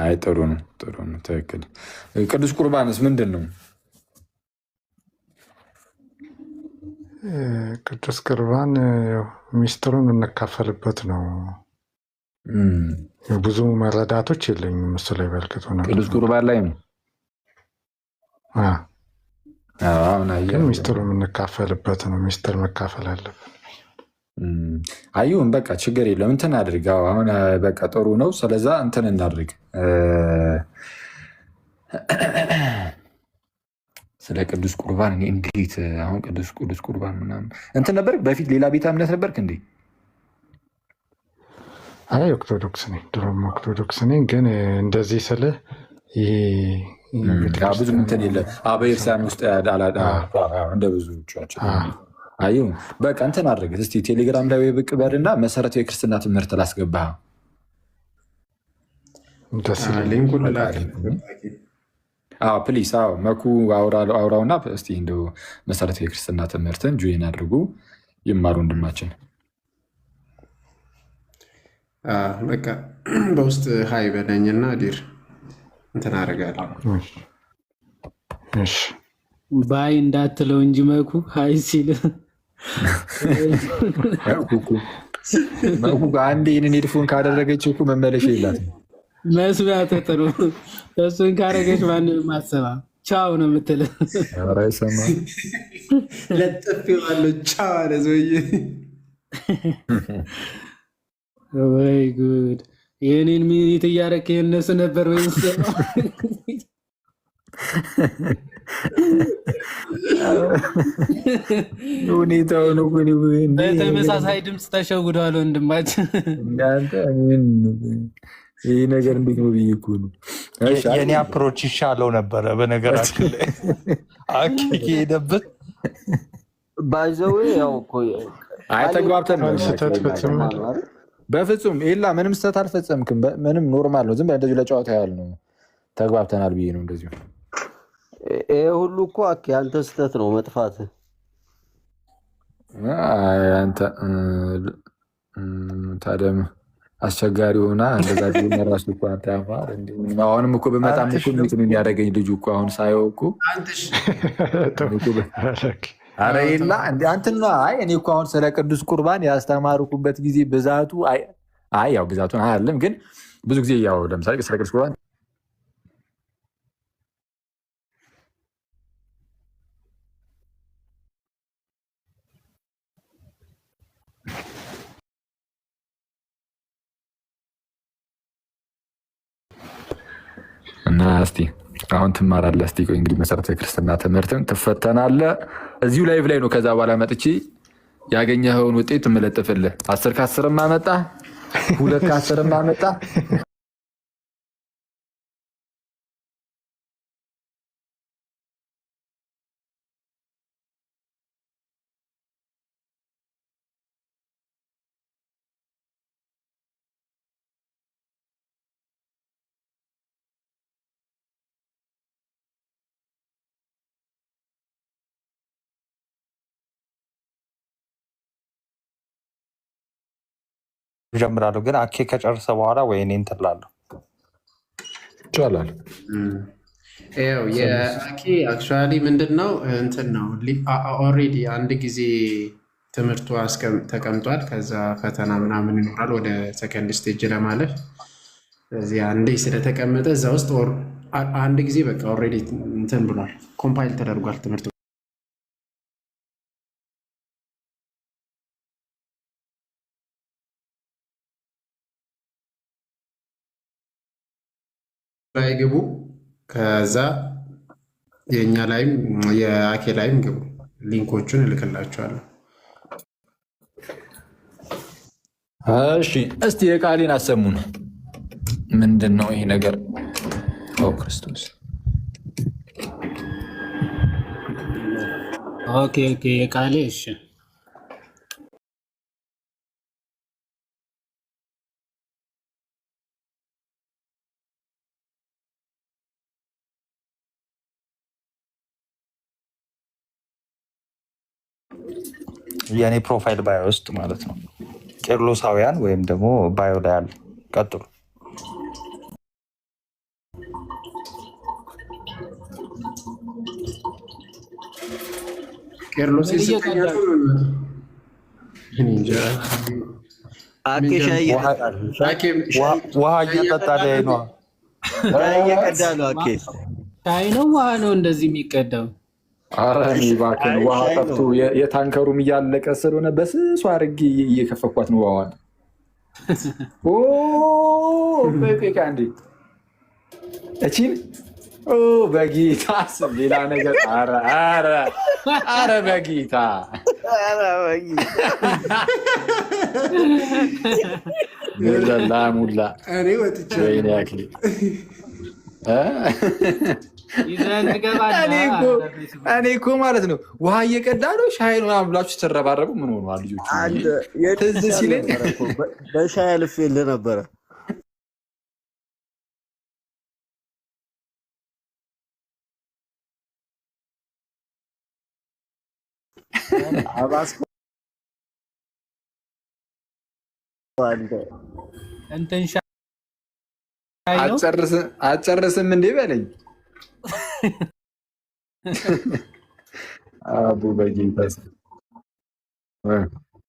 አይ ጥሩ ነው፣ ጥሩ ነው፣ ትክክል። ቅዱስ ቁርባንስ ምንድን ነው? ቅዱስ ቁርባን ሚስጥሩን የምንካፈልበት ነው። ብዙ መረዳቶች የለኝም እሱ ላይ በርክቶ ነው። ቅዱስ ቁርባን ላይ ነው ግን ሚስጥሩ የምንካፈልበት ነው። ሚስጥር መካፈል አለብን። አዩን በቃ ችግር የለም። እንትን አድርግ። አሁን በቃ ጥሩ ነው። ስለዛ እንትን እናድርግ። ስለ ቅዱስ ቁርባን እኔ እንዴት አሁን ቅዱስ ቁርባን ምናምን እንትን ነበር በፊት ሌላ ቤተ እምነት ነበርክ እንዴ? አይ ኦርቶዶክስ ነኝ፣ ድሮም ኦርቶዶክስ ነኝ። ግን እንደዚህ ስልህ ብዙ እንትን የለ በኤርትራን ውስጥ እንደ ብዙ አዩ በቃ እንትን አድርግ እስኪ ቴሌግራም ላይ ወይ ብቅ በልና መሰረታዊ የክርስትና ትምህርት ላስገባህ። ፕሊስ መኩ አውራውና እስኪ እንደው መሰረታዊ የክርስትና ትምህርትን ጆይን አድርጉ ይማሩ ወንድማችን። በቃ በውስጥ ሀይ በለኝና ዲር እንትን አደርጋለሁ። ባይ እንዳትለው እንጂ መኩ ሀይ ሲል መኩ አንዴ ይህንን ሄድፎን ካደረገች እኮ መመለሻ የላትም። መስሚያ ተጥሩ እሱን ካረገች ማንንም አሰባ ቻው ነው የምትለው። ለጥፍ ባለው ቻው አለ ሰውዬ። ወይ ጉድ! የኔን ሚኒት እያረክ የነሱ ነበር ወይ ሁኔታው ነው። በተመሳሳይ ድምፅ ተሸውደዋል ወንድማችን። ይህ ነገር እንዴት ነው ብዬ እኮ ነው። የኔ አፕሮች ይሻለው ነበረ በነገራችን ላይ አኪ ሄደበት ባይዘዌ ያው እኮ ተግባብተን በፍጹም ኤላ ምንም ስህተት አልፈጸምክም። ምንም ኖርማል ነው። ዝም ብለህ እንደዚሁ ለጨዋታ ያህል ነው። ተግባብተናል ብዬ ነው እንደዚሁ። ይሄ ሁሉ እኮ አንተ ስህተት ነው መጥፋት። አንተ ታዲያ አስቸጋሪ ሆና እንደዛ ራሱ እኮ አንተ ያማር አሁንም እኮ በመጣም እኮ እንትን የሚያደርገኝ ልጁ እኮ አሁን ሳየው እኮ አረ ኤላ እንደ አንተና እኔ እኮ አሁን ስለ ቅዱስ ቁርባን ያስተማርኩበት ጊዜ ብዛቱ ያው ብዛቱን አይደለም ግን ብዙ ጊዜ ያው ለምሳሌ ስለ ቅዱስ ቁርባን እና እስቲ አሁን ትማራለህ። እስቲ ቆይ እንግዲህ መሰረታዊ ክርስትና ትምህርትን ትፈተናለህ። እዚሁ ላይቭ ላይ ነው። ከዛ በኋላ መጥቼ ያገኘኸውን ውጤት የምለጥፍልህ። 10 ከ10 ማመጣ 2 ከ10 ማመጣ ጀምራለሁ ግን አኬ ከጨርሰ በኋላ ወይ እኔ እንትን እላለሁ ይቻላል። ያው የአኬ አክቹዋሊ ምንድን ነው እንትን ነው ኦልሬዲ አንድ ጊዜ ትምህርቱ ተቀምጧል። ከዛ ፈተና ምናምን ይኖራል ወደ ሰከንድ ስቴጅ ለማለፍ። እዚህ አንዴ ስለተቀመጠ እዛ ውስጥ አንድ ጊዜ በቃ ኦልሬዲ እንትን ብሏል፣ ኮምፓይል ተደርጓል ትምህርቱ ላይ ግቡ። ከዛ የእኛ ላይም የአኬ ላይም ግቡ። ሊንኮቹን እልክላችኋለሁ። እሺ እስቲ የቃሌን አሰሙን። ምንድን ነው ይሄ ነገር? ክርስቶስ ኦኬ የቃሌ እሺ የእኔ ፕሮፋይል ባዮ ውስጥ ማለት ነው። ቄርሎሳውያን ወይም ደግሞ ባዮ ላይ አለ። ቀጥሉ። ቄርሎስ ይሰጠኛል። ውሃ እየጠጣ ላይ ነው። እየቀዳ ነው። አኬ ሻይ ነው ውሃ ነው እንደዚህ የሚቀዳው? ኧረ እኔ እባክህን ውሃ ጠፍቶ የታንከሩም እያለቀ ስለሆነ በስሱ አድርጌ እየከፈኳት ነው ውሃዋን። እንዴ እቺን በጌታ ስም ሌላ ነገር ኧረ በጌታ ሙላ ወይኔ ያክል እኔ እኮ ማለት ነው ውሃ እየቀዳ ነው ሻይ ነው ብላችሁ ስትረባረቡ ምን ሆነዋል ልጆቹ? ትዝ ሲለኝ በሻይ አልፌልህ ነበረ። እንትን አጨርስም እንዴ በለኝ አቡ በጌታ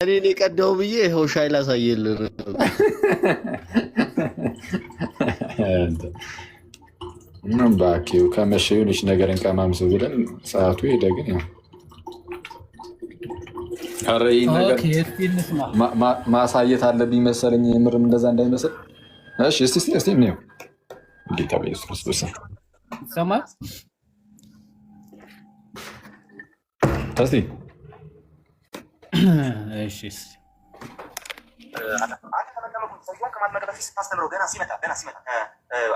እኔ ቀዳው ብዬ ይኸው ሻይ ላሳየልህ። ምን እባክህ ከመሸ የሆነች ነገር እንቀማምሰው ብለን ሰዓቱ ሄደ። ግን ያው ኧረ ይሄን ነገር ማሳየት አለብኝ መሰለኝ። የምርም እንደዛ እንዳይመስል። እሺ እስቲ እንየው። ጌታ በኢየሱስ ክርስቶስ ይሰማል። እስቲ እሺ ስታስተምረው ገና ሲመጣ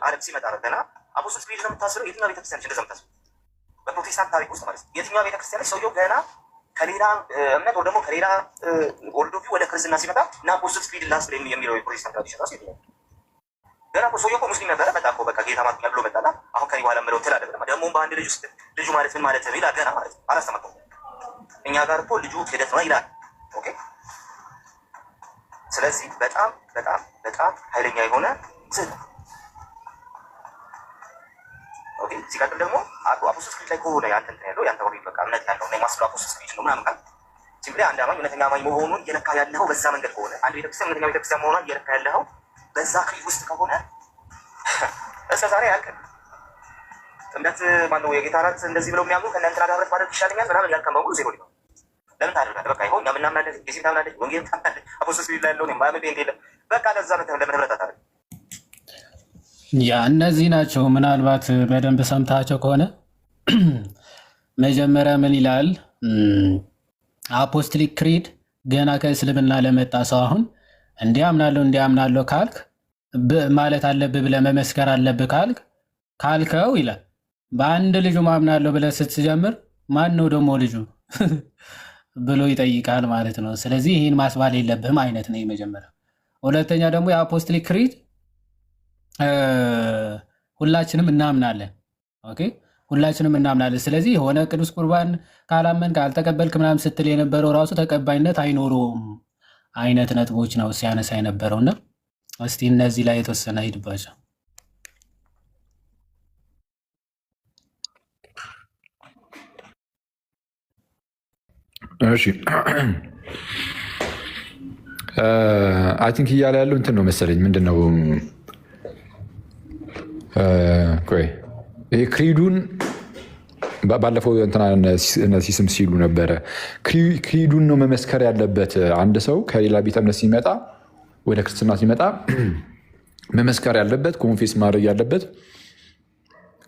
አረብ ሲመጣ ገና አፖስቶል ክሪድ ነው የምታስበው። የትኛው ቤተክርስቲያን እንደዛ የምታስበው? በፕሮቴስታንት ታሪክ ውስጥ ማለት ነው። የትኛው ቤተክርስቲያን ላይ ሰውየው ገና ከሌላ እምነት ወይ ደግሞ ከሌላ ወርዶፊ ወደ ክርስትና ሲመጣ እና አፖስቶል ክሪድ ላስ የሚለው የፕሮቴስታንት ትራዲሽን ራሱ የትኛው ገና ሰውየው እኮ ሙስሊም ነበረ። በቃ እኮ በቃ ጌታ ማለት ብሎ መጣና አሁን ከኔ በኋላ ምለው ትላለህ። ደግሞ በአንድ ልጅ ውስጥ ልጁ ማለት ምን ማለት ነው ይላል። ገና ማለት ነው አላስተማርኩም። እኛ ጋር እኮ ልጁ ክህደት ነው ይላል። ኦኬ። ስለዚህ በጣም በጣም በጣም ኃይለኛ የሆነ ስህተት። ኦኬ። ሲቀጥል ደግሞ አፖስቶል ክሪድ ላይ ከሆነ ያንተ እንትን ያለው ያንተ ወሬ በቃ እምነት ያለው ነው የማስለው አፖስቶል ክሪድ ነው ምናምን ካል ሲምፕሊ አንድ አማኝ እውነተኛ አማኝ መሆኑን እየለካ ያለው በዛ መንገድ ከሆነ አንድ ቤተክርስቲያን እውነተኛ ቤተክርስቲያን መሆኗን እየለካ ያለው በዛ ክሪድ ውስጥ ከሆነ እስከ ዛሬ ያልከን እምነት ማነው የጌታ እራት እንደዚህ ብለው የሚያምኑ ከእናንተ ጋር ህብረት ማድረግ ይሻለኛል ምናምን ያልከን በሙሉ ዜሮ ሊሆን ለምን ታደርጋለህ? በቃ ይኸው እኛ ምናምናለን፣ ጌታ ታምናለች፣ ወንጌል ታምናለች፣ አፖስቶል ክሪድ ላይ ያለው ነው ማመን እንዴ የለም። በቃ ለዛ ለምን ህብረት አታደርግ? ያ እነዚህ ናቸው። ምናልባት በደንብ ሰምታቸው ከሆነ መጀመሪያ ምን ይላል? አፖስቶሊክ ክሪድ ገና ከእስልምና ለመጣ ሰው አሁን እንዲያምናለሁ ካልክ ማለት አለብህ ብለህ መመስከር አለብህ ካልከው ይላል። በአንድ ልጁ ማምናለሁ ብለህ ስትጀምር ማን ነው ደግሞ ልጁ ብሎ ይጠይቃል ማለት ነው። ስለዚህ ይህን ማስባል የለብህም አይነት ነው የመጀመሪያ። ሁለተኛ ደግሞ የአፖስቶሊክ ክሪድ ሁላችንም እናምናለን። ኦኬ፣ ሁላችንም እናምናለን። ስለዚህ የሆነ ቅዱስ ቁርባን ካላመን ካልተቀበልክ ምናምን ስትል የነበረው ራሱ ተቀባይነት አይኖረውም አይነት ነጥቦች ነው ሲያነሳ የነበረውና እስቲ እነዚህ ላይ የተወሰነ ሂድባቸው። እሺ አይ ቲንክ እያለ ያለው እንትን ነው መሰለኝ። ምንድን ነው ቆይ ይሄ ክሪዱን ባለፈው እንትና ሲስም ሲሉ ነበረ። ክሪዱን ነው መመስከር ያለበት። አንድ ሰው ከሌላ ቤተ እምነት ሲመጣ ወደ ክርስትና ሲመጣ መመስከር ያለበት ኮንፌስ ማድረግ ያለበት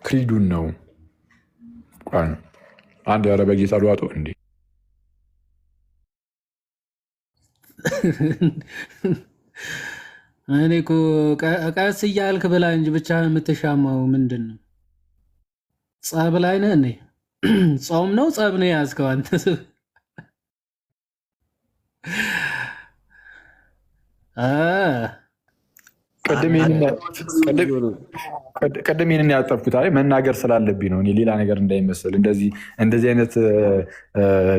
ክሪዱን ነው። አንድ ያረ በጌታ ልዋጦ እንዴ እኔ እኮ ቀስ እያልክ ብላ እንጂ ብቻ የምትሻማው ምንድን ነው? ጸብ ላይ ነህ እንዴ? ጾም ነው ጸብ ነው የያዝከው አንተ? ቅድም ይህንን ያጠብኩት መናገር ስላለብኝ ነው። እኔ ሌላ ነገር እንዳይመስል እንደዚህ አይነት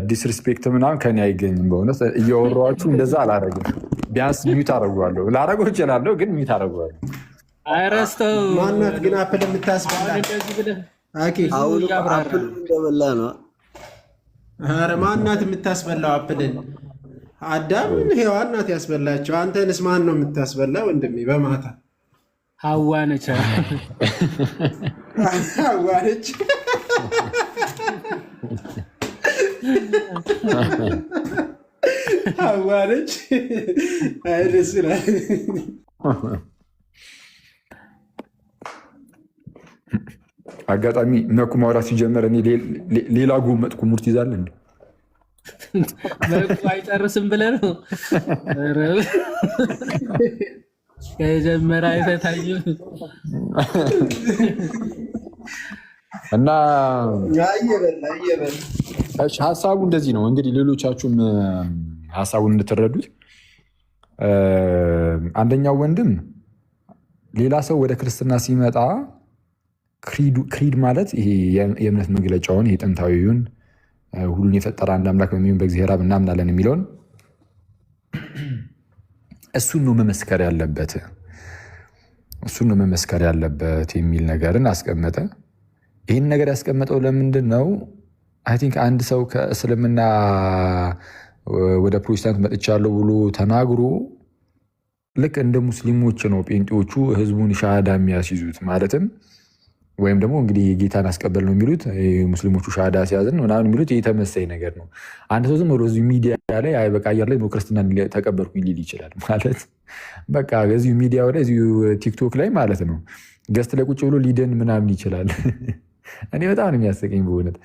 ዲስሪስፔክት ምናምን ከኔ አይገኝም። በእውነት እያወራኋችሁ እንደዛ አላረግም። ቢያንስ ሚዩት አደርገዋለሁ። ላረገው እችላለሁ፣ ግን ሚዩት አደርገዋለሁ። አይረስተው ማናት ግን አፕል የምታስበላ? አሁን አፕል እንደበላ ነው። ኧረ ማናት የምታስበላው አፕልን? አዳም ሔዋን ናት ያስበላቸው። አንተንስ ማን ነው የምታስበላ ወንድሜ? በማታ ሐዋ ነች። ሐዋ ነች። ሐዋ ነች። አይ ደስ ይላል። አጋጣሚ መኩ ማውራት ሲጀመር እኔ ሌላ ጎመጥኩ። ሙርት ይዛል እንዴ? መኩ አይጨርስም ብለህ ነው ከጀመረ አይፈታኝም። እና ሀሳቡ እንደዚህ ነው። እንግዲህ ሌሎቻችሁም ሀሳቡን እንድትረዱት፣ አንደኛው ወንድም ሌላ ሰው ወደ ክርስትና ሲመጣ ክሪድ ማለት ይሄ የእምነት መግለጫውን ይሄ ጥንታዊውን ሁሉን የፈጠረ አንድ አምላክ በሚሆን በእግዚአብሔር አብ እናምናለን የሚለውን እሱን ነው መመስከር ያለበት፣ እሱን ነው መመስከር ያለበት የሚል ነገርን አስቀመጠ። ይህን ነገር ያስቀመጠው ለምንድን ነው? አይ ቲንክ አንድ ሰው ከእስልምና ወደ ፕሮቴስታንት መጥቻለሁ ብሎ ተናግሮ ልክ እንደ ሙስሊሞች ነው ጴንጤዎቹ ህዝቡን ሻሃዳ የሚያስይዙት። ማለትም ወይም ደግሞ እንግዲህ ጌታን አስቀበል ነው የሚሉት ሙስሊሞቹ ሻሃዳ ሲያዝን ምናምን የሚሉት የተመሳይ ነገር ነው። አንድ ሰው ዝም ብሎ እዚሁ ሚዲያ ላይ አይ በቃ አየር ላይ ክርስትና ተቀበልኩኝ ሊል ይችላል። ማለት በቃ እዚሁ ሚዲያ ላይ እዚሁ ቲክቶክ ላይ ማለት ነው ገስት ላይ ቁጭ ብሎ ሊደን ምናምን ይችላል። እኔ በጣም ነው የሚያስቀኝ በእውነት።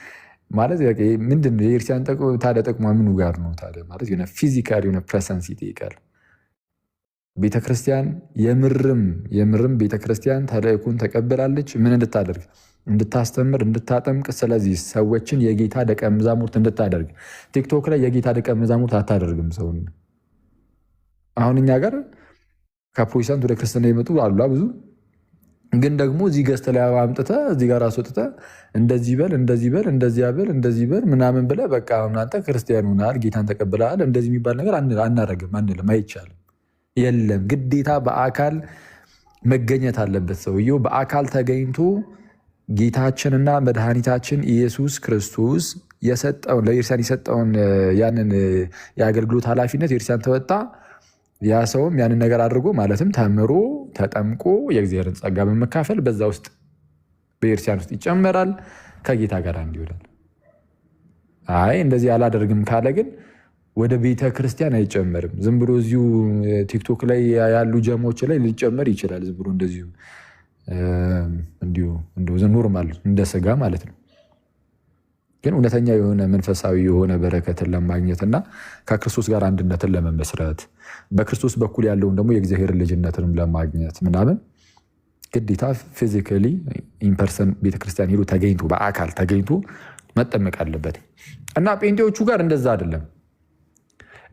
ማለት ምንድን ነው የክርስቲያን ታዲያ ጠቅሟ ምኑ ጋር ነው ታዲያ? ማለት የሆነ ፊዚካል የሆነ ፕሬሰንስ ይጠይቃል። ቤተክርስቲያን የምርም ቤተክርስቲያን ተልእኮን ተቀበላለች። ምን እንድታደርግ? እንድታስተምር፣ እንድታጠምቅ። ስለዚህ ሰዎችን የጌታ ደቀ መዛሙርት እንድታደርግ። ቲክቶክ ላይ የጌታ ደቀ መዛሙርት አታደርግም ሰውን። አሁን እኛ ጋር ከፕሮቴስታንት ወደ ክርስትና የመጡ አሉ ብዙ። ግን ደግሞ እዚህ ገዝተ ላይ አምጥተህ እዚህ ጋር አስወጥተህ እንደዚህ በል እንደዚህ በል እንደዚህ በል እንደዚህ በል ምናምን ብለህ በቃ እናንተ ክርስቲያን ሆነሃል፣ ጌታን ተቀብለሃል፣ እንደዚህ የሚባል ነገር አናደርግም፣ አንልም፣ አይቻልም። የለም ግዴታ በአካል መገኘት አለበት። ሰውየው በአካል ተገኝቶ ጌታችንና መድኃኒታችን ኢየሱስ ክርስቶስ የሰጠውን ለቤተክርስቲያን የሰጠውን ያንን የአገልግሎት ኃላፊነት ቤተክርስቲያን ተወጣ። ያ ሰውም ያንን ነገር አድርጎ ማለትም ተምሮ ተጠምቆ የእግዚአብሔርን ጸጋ በመካፈል በዛ ውስጥ በቤተክርስቲያን ውስጥ ይጨመራል፣ ከጌታ ጋር አንድ ይሆናል። አይ እንደዚህ አላደርግም ካለ ግን ወደ ቤተ ክርስቲያን አይጨመርም። ዝም ብሎ እዚሁ ቲክቶክ ላይ ያሉ ጀሞች ላይ ሊጨመር ይችላል። ዝም ብሎ እንደዚሁ እንዲሁ ኖርማል እንደ ስጋ ማለት ነው። ግን እውነተኛ የሆነ መንፈሳዊ የሆነ በረከትን ለማግኘትና ከክርስቶስ ጋር አንድነትን ለመመስረት በክርስቶስ በኩል ያለውን ደግሞ የእግዚአብሔር ልጅነትንም ለማግኘት ምናምን ግዴታ ፊዚካሊ ኢንፐርሰን ቤተክርስቲያን ሄዶ ተገኝቶ በአካል ተገኝቶ መጠመቅ አለበት። እና ጴንጤዎቹ ጋር እንደዛ አይደለም።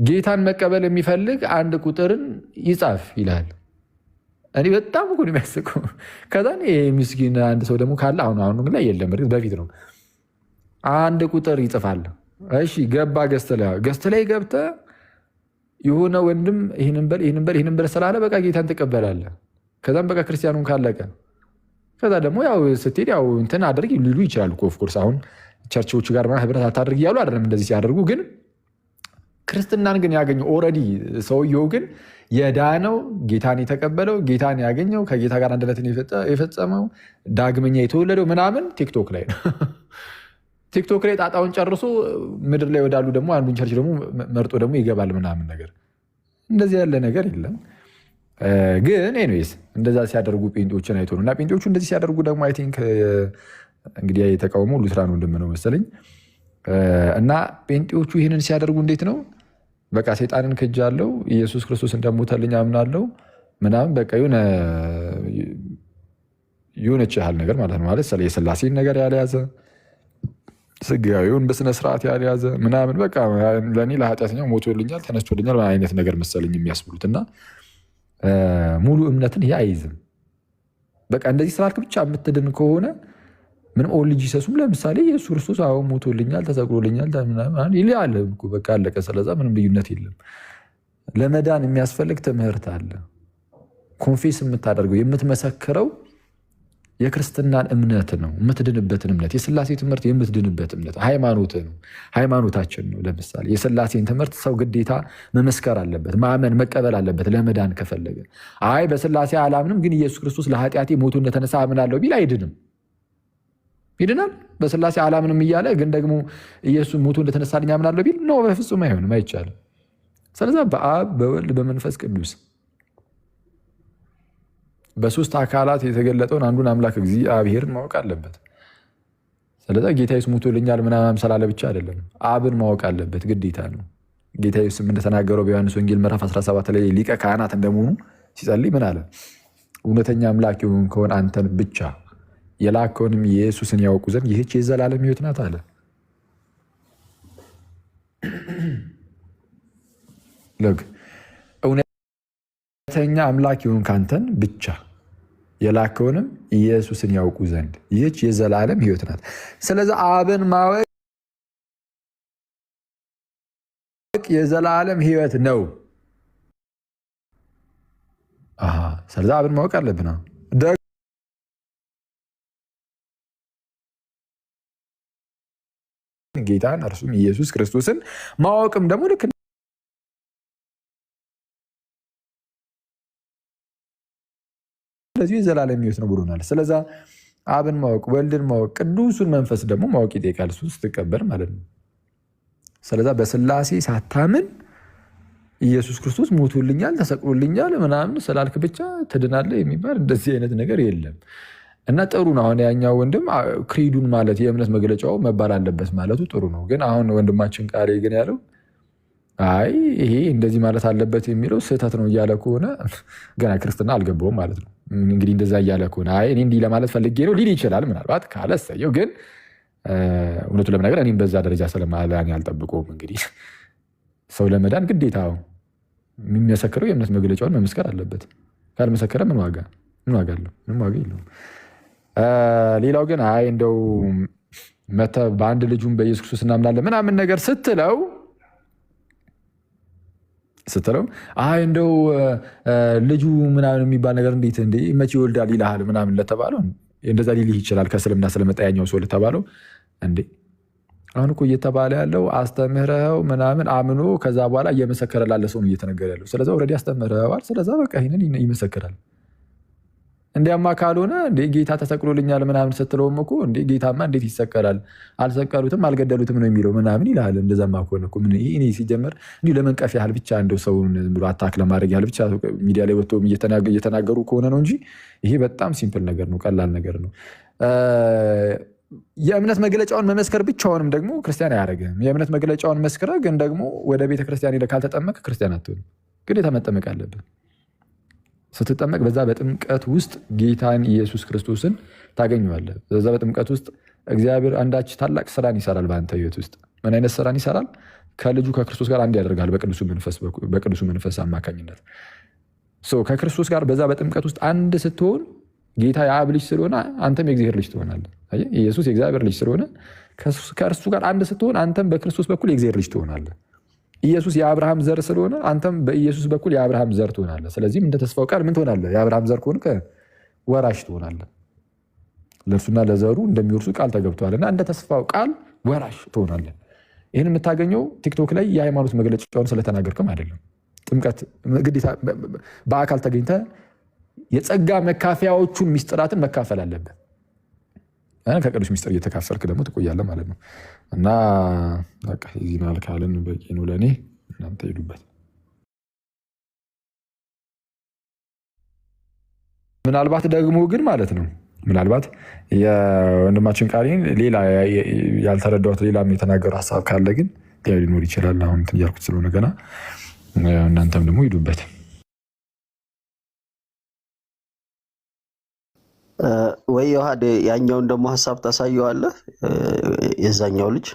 ጌታን መቀበል የሚፈልግ አንድ ቁጥርን ይጻፍ ይላል። እኔ በጣም እኮ ነው የሚያስቀው። ከዛ ምስኪን አንድ ሰው ደግሞ ካለ አሁን ላይ የለም፣ በፊት ነው አንድ ቁጥር ይጽፋል። እሺ ገባ ገስት ላይ ገብተ የሆነ ወንድም ይህንን በል ስላለ በቃ ጌታን ትቀበላለህ። ከዛም በቃ ክርስቲያኑን ካለቀ ከዛ ደግሞ ያው ስትሄድ ያው እንትን አድርግ ሊሉ ይችላሉ። ኦፍኮርስ አሁን ቸርቾች ጋር ህብረት አታድርግ እያሉ አይደለም እንደዚህ ሲያደርጉ። ግን ክርስትናን ግን ያገኘው ኦልሬዲ ሰውየው ግን የዳነው ጌታን የተቀበለው ጌታን ያገኘው ከጌታ ጋር አንድነትን የፈጸመው ዳግመኛ የተወለደው ምናምን ቲክቶክ ላይ ነው። ቲክቶክ ላይ ጣጣውን ጨርሶ ምድር ላይ ወዳሉ ደግሞ አንዱን ቸርች ደግሞ መርጦ ደግሞ ይገባል ምናምን ነገር። እንደዚህ ያለ ነገር የለም። ግን ኤኒዌይስ እንደዛ ሲያደርጉ ጴንጤዎችን አይቶ ነው። እና ጴንጤዎቹ እንደዚህ ሲያደርጉ ደግሞ አይ ቲንክ እንግዲህ የተቃውሞ ሉትራን ወንድም ነው መሰለኝ። እና ጴንጤዎቹ ይህንን ሲያደርጉ እንዴት ነው? በቃ ሰይጣንን ክጃለሁ፣ ኢየሱስ ክርስቶስ እንደሞተልኝ አምናለሁ ምናምን በቃ የሆነች ያህል ነገር ማለት ነው። ማለት የሥላሴን ነገር ያልያዘ ስጋዊውን በስነስርዓት ያልያዘ ምናምን በቃ ለእኔ ለኃጢአተኛው ሞቶልኛል ተነስቶልኛል አይነት ነገር መሰለኝ የሚያስብሉት። እና ሙሉ እምነትን ይሄ አይይዝም። በቃ እንደዚህ ስላልክ ብቻ የምትድን ከሆነ ምንም ኦንሊ ጂሰሱም ለምሳሌ ኢየሱስ ክርስቶስ አሁን ሞቶልኛል ተሰቅሎልኛል ይላል እኮ በቃ አለቀ። ስለዛ ምንም ልዩነት የለም። ለመዳን የሚያስፈልግ ትምህርት አለ። ኮንፌስ የምታደርገው የምትመሰክረው የክርስትናን እምነት ነው፣ የምትድንበትን እምነት። የስላሴ ትምህርት የምትድንበት እምነት ሃይማኖት ነው፣ ሃይማኖታችን ነው። ለምሳሌ የስላሴን ትምህርት ሰው ግዴታ መመስከር አለበት፣ ማመን መቀበል አለበት ለመዳን ከፈለገ። አይ በስላሴ አላምንም ግን ኢየሱስ ክርስቶስ ለኃጢአቴ ሞቶ እንደተነሳ አምናለሁ ቢል አይድንም። ይድናል? በስላሴ አላምንም እያለ ግን ደግሞ ኢየሱስ ሞቶ እንደተነሳልኝ አምናለሁ ቢል ነው፣ በፍጹም አይሆንም፣ አይቻልም። ስለዛ በአብ በወልድ በመንፈስ ቅዱስ በሶስት አካላት የተገለጠውን አንዱን አምላክ እግዚአብሔርን ማወቅ አለበት። ስለዛ ጌታ ኢየሱስ ሞቶልኛል ምናምን ስላለ ብቻ አይደለም፣ አብን ማወቅ አለበት፣ ግዴታ ነው። ጌታ ኢየሱስም እንደተናገረው በዮሐንስ ወንጌል ምዕራፍ 17 ላይ ሊቀ ካህናት እንደመሆኑ ሲጸልይ ምን አለ? እውነተኛ አምላክ የሆንከውን አንተን ብቻ የላከውንም ኢየሱስን ያውቁ ዘንድ ይህች የዘላለም ሕይወት ናት አለ። እውነተኛ አምላክ የሆንክ አንተን ብቻ የላከውንም ኢየሱስን ያውቁ ዘንድ ይህች የዘላለም ሕይወት ናት። ስለዚህ አብን ማወቅ የዘላለም ሕይወት ነው። ስለዚህ አብን ማወቅ አለብን ጌታን እርሱም ኢየሱስ ክርስቶስን ማወቅም ደግሞ ልክ እንደዚሁ የዘላለም ሕይወት ነው ብሎናል። ስለዛ አብን ማወቅ፣ ወልድን ማወቅ፣ ቅዱሱን መንፈስ ደግሞ ማወቅ ይጠይቃል፣ እሱ ስትቀበል ማለት ነው። ስለዛ በስላሴ ሳታምን ኢየሱስ ክርስቶስ ሞቶልኛል ተሰቅሎልኛል ምናምን ስላልክ ብቻ ትድናለህ የሚባል እንደዚህ አይነት ነገር የለም። እና ጥሩ ነው። አሁን ያኛው ወንድም ክሪዱን ማለት የእምነት መግለጫው መባል አለበት ማለቱ ጥሩ ነው። ግን አሁን ወንድማችን ቃሌ ግን ያለው አይ ይሄ እንደዚህ ማለት አለበት የሚለው ስህተት ነው እያለ ከሆነ ገና ክርስትና አልገባውም ማለት ነው። እንግዲህ እንደዛ እያለ ከሆነ አይ እኔ እንዲህ ለማለት ፈልጌ ነው ሊል ይችላል። ምናልባት ካለ እሰየው። ግን እውነቱ ለመናገር እኔም በዛ ደረጃ ስለማላን ያልጠብቀውም። እንግዲህ ሰው ለመዳን ግዴታው የሚመሰክረው የእምነት መግለጫውን መመስከር አለበት። ካልመሰከረ ምን ዋጋ አለው? ምንም ዋጋ የለውም። ሌላው ግን አይ እንደው መተህ በአንድ ልጁም በኢየሱስ ክርስቶስ እናምናለን ምናምን ነገር ስትለው አይ እንደው ልጁ ምናምን የሚባል ነገር እንዴት እንደ መቼ ይወልዳል ይልሃል ምናምን ለተባለው እንደዛ ሊልህ ይችላል። ከእስልምና ስለመጣ ያኛው ሰው ለተባለው እንዴ አሁን እኮ እየተባለ ያለው አስተምህረው ምናምን አምኖ ከዛ በኋላ እየመሰከረ ላለ ሰው ነው እየተነገረ ያለው። ስለዛ ኦልሬዲ አስተምህረዋል። ስለዛ በቃ ይህንን ይመሰክራል። እንዲያማ ካልሆነ እንዴ ጌታ ተሰቅሎልኛል ምናምን ስትለውም እኮ እንዴ ጌታማ እንዴት ይሰቀላል? አልሰቀሉትም አልገደሉትም ነው የሚለው ምናምን ይልሃል። እንደዛማ ከሆነ እኮ እኔ ሲጀመር እንዲሁ ለመንቀፍ ያህል ብቻ እንደው ሰውን ብሎ አታክ ለማድረግ ያህል ብቻ ሚዲያ ላይ ወጥቶ እየተናገሩ ከሆነ ነው እንጂ ይሄ በጣም ሲምፕል ነገር ነው፣ ቀላል ነገር ነው። የእምነት መግለጫውን መመስከር ብቻውንም ደግሞ ክርስቲያን አያደርግም። የእምነት መግለጫውን መስክረህ ግን ደግሞ ወደ ቤተክርስቲያን ሄደህ ካልተጠመቅ ክርስቲያን አትሆንም። ግዴታ መጠመቅ አለብን። ስትጠመቅ በዛ በጥምቀት ውስጥ ጌታን ኢየሱስ ክርስቶስን ታገኘዋለህ። በዛ በጥምቀት ውስጥ እግዚአብሔር አንዳች ታላቅ ስራን ይሰራል በአንተ ህይወት ውስጥ። ምን አይነት ስራን ይሰራል? ከልጁ ከክርስቶስ ጋር አንድ ያደርጋል በቅዱሱ መንፈስ አማካኝነት። ከክርስቶስ ጋር በዛ በጥምቀት ውስጥ አንድ ስትሆን ጌታ የአብ ልጅ ስለሆነ አንተም የእግዚአብሔር ልጅ ትሆናለህ። ኢየሱስ የእግዚአብሔር ልጅ ስለሆነ ከእርሱ ጋር አንድ ስትሆን አንተም በክርስቶስ በኩል የእግዚአብሔር ልጅ ትሆናለህ። ኢየሱስ የአብርሃም ዘር ስለሆነ አንተም በኢየሱስ በኩል የአብርሃም ዘር ትሆናለህ። ስለዚህም እንደ ተስፋው ቃል ምን ትሆናለህ? የአብርሃም ዘር ከሆንክ ወራሽ ትሆናለህ። ለእርሱና ለዘሩ እንደሚወርሱ ቃል ተገብተዋልና እንደ ተስፋው ቃል ወራሽ ትሆናለህ። ይህን የምታገኘው ቲክቶክ ላይ የሃይማኖት መግለጫውን ስለተናገርክም አይደለም። ጥምቀት ግዴታ በአካል ተገኝተህ የጸጋ መካፈያዎቹን ሚስጥራትን መካፈል አለብህ። ከቅዱስ ሚስጥር እየተካፈልክ ደግሞ ትቆያለህ ማለት ነው። እና በቃ የዚህ ናል ካልን በቂ ነው ለእኔ። እናንተ ሄዱበት። ምናልባት ደግሞ ግን ማለት ነው ምናልባት የወንድማችን ቃሌን ሌላ ያልተረዳሁት ሌላም የተናገሩ ሀሳብ ካለ ግን ሊኖር ይችላል። አሁን እንትን እያልኩት ስለሆነ ገና እናንተም ደግሞ ሂዱበት። ወይ ዮሐድ ያኛውን ደግሞ ሀሳብ ታሳየዋለህ። የዛኛው ልጅ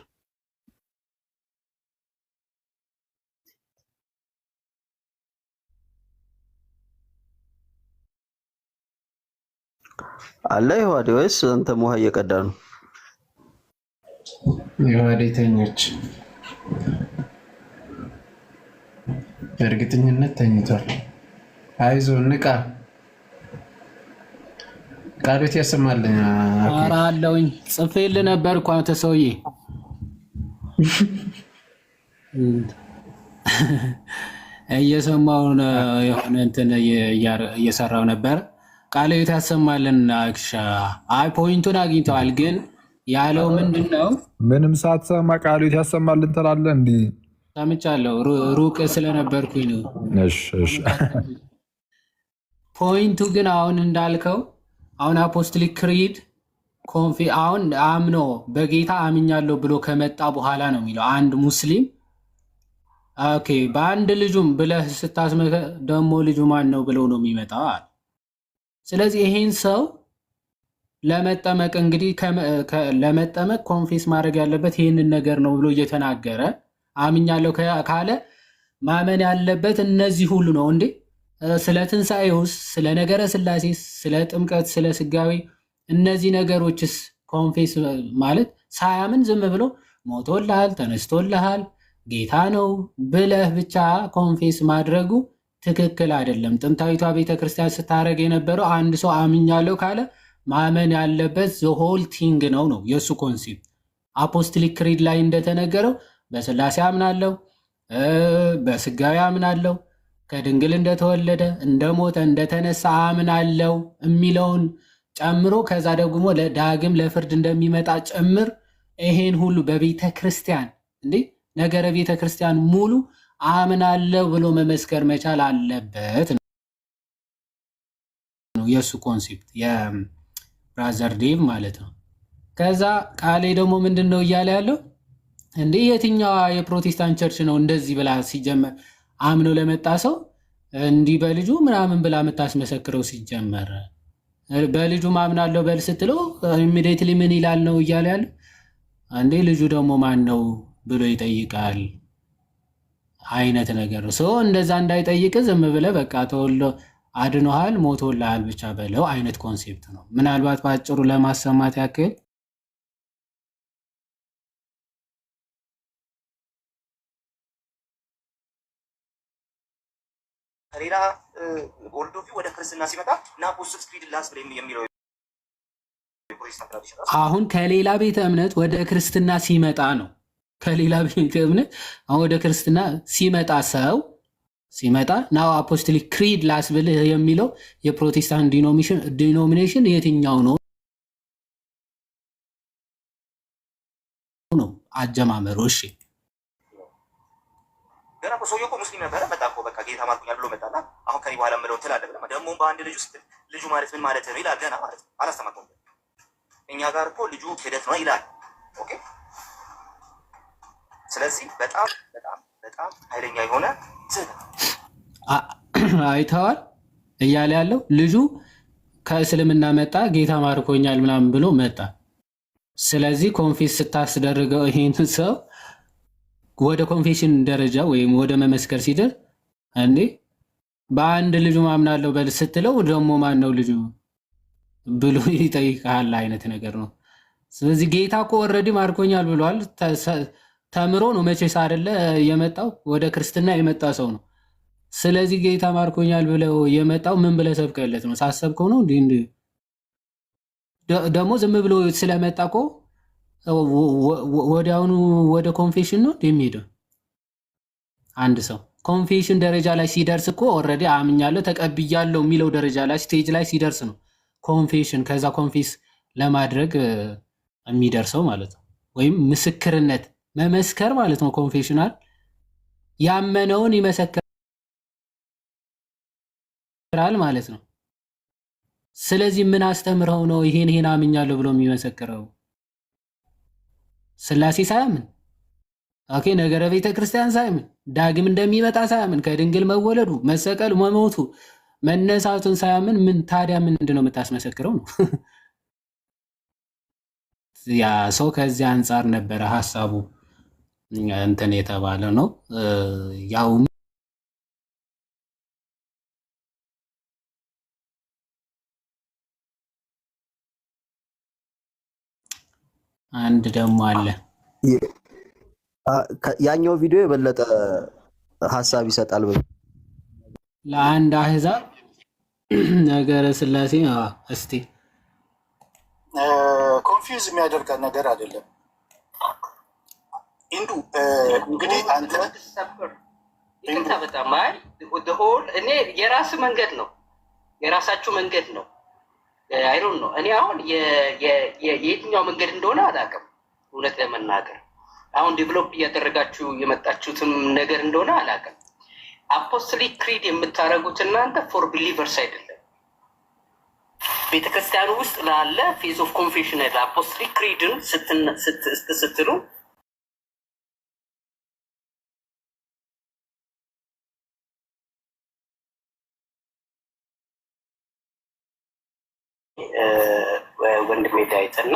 አለ ይዋዲ ወይስ አንተም ውሃ እየቀዳ ነው? የዋዴተኞች በእርግጠኝነት ተኝቷል። አይዞ ንቃ፣ ቃሉት ያሰማልኝ። ኧረ አለውኝ ጽፌልህ ነበር እኮ አንተ ሰውዬ። እየሰማሁ የሆነ እንትን እየሰራው ነበር። ቃሉት ያሰማልን። አይ ፖይንቱን አግኝተዋል፣ ግን ያለው ምንድን ነው? ምንም ሳትሰማ ቃሉት ያሰማልን ትላለህ? እንዲህ ሰምቻለሁ፣ ሩቅ ስለነበርኩኝ ነው። ፖይንቱ ግን አሁን እንዳልከው አሁን አፖስቶሊክ ክሪድ አሁን አምኖ በጌታ አምኛለሁ ብሎ ከመጣ በኋላ ነው የሚለው አንድ ሙስሊም። ኦኬ በአንድ ልጁም ብለህ ስታስመከ ደግሞ ልጁ ማን ነው ብለው ነው የሚመጣው። ስለዚህ ይሄን ሰው ለመጠመቅ እንግዲህ ለመጠመቅ ኮንፌስ ማድረግ ያለበት ይህንን ነገር ነው ብሎ እየተናገረ አምኛለሁ ካለ ማመን ያለበት እነዚህ ሁሉ ነው እንዴ? ስለ ትንሣኤውስ፣ ስለ ነገረ ሥላሴ፣ ስለ ጥምቀት፣ ስለ ስጋዌ እነዚህ ነገሮችስ ኮንፌስ ማለት ሳያምን ዝም ብሎ ሞቶልሃል፣ ተነስቶልሃል፣ ጌታ ነው ብለህ ብቻ ኮንፌስ ማድረጉ ትክክል አይደለም። ጥንታዊቷ ቤተክርስቲያን ስታደርግ የነበረው አንድ ሰው አምኛለሁ ካለ ማመን ያለበት ዘሆል ቲንግ ነው የእሱ ኮንሴፕት። አፖስቶሊክ ክሪድ ላይ እንደተነገረው በስላሴ አምናለሁ፣ በስጋዊ አምናለሁ፣ ከድንግል እንደተወለደ እንደሞተ እንደተነሳ አምናለሁ የሚለውን ጨምሮ ከዛ ደግሞ ዳግም ለፍርድ እንደሚመጣ ጭምር ይሄን ሁሉ በቤተ ክርስቲያን ነገረ ቤተ ክርስቲያን ሙሉ አምናለሁ ብሎ መመስከር መቻል አለበት ነው የእሱ ኮንሴፕት፣ የብራዘር ዴቭ ማለት ነው። ከዛ ቃሌ ደግሞ ምንድን ነው እያለ ያለው የትኛዋ የፕሮቴስታንት ቸርች ነው እንደዚህ ብላ ሲጀመር አምኖ ለመጣ ሰው እንዲህ በልጁ ምናምን ብላ የምታስመሰክረው? ሲጀመር በልጁ ማምናለሁ በል ስትለው ኢሚዲየትሊ ምን ይላል ነው እያለ ያለው። ልጁ ደግሞ ማን ነው ብሎ ይጠይቃል አይነት ነገር ነው። ሰው እንደዛ እንዳይጠይቅ ዝም ብለህ በቃ ተወልዶ አድኖሃል ሞቶልሃል ብቻ በለው አይነት ኮንሴፕት ነው። ምናልባት በአጭሩ ለማሰማት ያክል ከሌላ ወልዶፊ ወደ ክርስትና ሲመጣ እና አፖስቶልስ ክሪድ ላስ የሚለው አሁን ከሌላ ቤተ እምነት ወደ ክርስትና ሲመጣ ነው። ከሌላ ቤተ እምነት አሁን ወደ ክርስትና ሲመጣ ሰው ሲመጣ ናው አፖስቶሊክ ክሪድ ላስብልህ የሚለው የፕሮቴስታንት ዲኖሚኔሽን የትኛው ነው አጀማመሩ? እሺ ገና ሰውዬው እኮ ሙስሊም ነበረ። መጣ እኮ በቃ ጌታ ማርኩኛል ብሎ መጣና አሁን ከኔ በኋላ ምለው ትላለህ ብለህ ደግሞ በአንድ ልጁ ስትል ልጁ ማለት ምን ማለት ነው ይላል። ገና ማለት ነው አላስተማርኩም። እኛ ጋር እኮ ልጁ ክህደት ነው ይላል። ኦኬ ስለዚህ በጣም በጣም በጣም ኃይለኛ የሆነ አይተዋል እያለ ያለው ልጁ ከእስልምና መጣ ጌታ ማርኮኛል ምናምን ብሎ መጣ። ስለዚህ ኮንፌስ ስታስደርገው ይሄን ሰው ወደ ኮንፌሽን ደረጃ ወይም ወደ መመስከር ሲደርስ በአንድ ልጁ ማምናለሁ በል ስትለው ደግሞ ማን ነው ልጁ ብሎ ይጠይቃል አይነት ነገር ነው። ስለዚህ ጌታ እኮ ኦልሬዲ ማርኮኛል ብሏል። ተምሮ ነው መቼስ አይደለ የመጣው ወደ ክርስትና የመጣ ሰው ነው። ስለዚህ ጌታ ማርኮኛል ብለው የመጣው ምን ብለህ ሰብከለት ነው? ሳሰብከው ነው እንዴ? ደግሞ ዝም ብሎ ስለመጣ እኮ ወዲያውኑ ወደ ኮንፌሽን ነው የሚሄደው። አንድ ሰው ኮንፌሽን ደረጃ ላይ ሲደርስ እኮ ኦልሬዲ አምኛለሁ ተቀብያለሁ የሚለው ደረጃ ላይ ስቴጅ ላይ ሲደርስ ነው ኮንፌሽን ከዛ ኮንፌስ ለማድረግ የሚደርሰው ማለት ነው። ወይም ምስክርነት መመስከር ማለት ነው። ኮንፌሽናል ያመነውን ይመሰክራል ማለት ነው። ስለዚህ ምን አስተምረው ነው ይሄን አምኛለሁ ብሎ የሚመሰክረው? ስላሴ ሳያምን ኦኬ፣ ነገረ ቤተ ክርስቲያን ሳያምን፣ ዳግም እንደሚመጣ ሳያምን፣ ከድንግል መወለዱ፣ መሰቀሉ፣ መሞቱ፣ መነሳቱን ሳያምን ምን ታዲያ ምንድን ነው የምታስመሰክረው ነው? ያ ሰው ከዚህ አንጻር ነበረ ሀሳቡ እንትን የተባለ ነው ያው አንድ ደግሞ አለ። ያኛው ቪዲዮ የበለጠ ሀሳብ ይሰጣል። ለአንድ አህዛብ ነገረ ስላሴ እስቲ ኮንፊውዝ የሚያደርገን ነገር አይደለም። ኢንዱ እንግዲህ አንተ በጣም እኔ የራስ መንገድ ነው የራሳችሁ መንገድ ነው። አይሮን ነው እኔ አሁን የየትኛው መንገድ እንደሆነ አላውቅም። እውነት ለመናገር አሁን ዲቨሎፕ እያደረጋችሁ የመጣችሁትም ነገር እንደሆነ አላውቅም። አፖስቶሊክ ክሪድ የምታደርጉት እናንተ ፎር ቢሊቨርስ አይደለም። ቤተክርስቲያኑ ውስጥ ላለ ፌዝ ኦፍ ኮንፌሽን አፖስቶሊክ ክሪድን ስትሉ ወንድሜ ዳዊት እና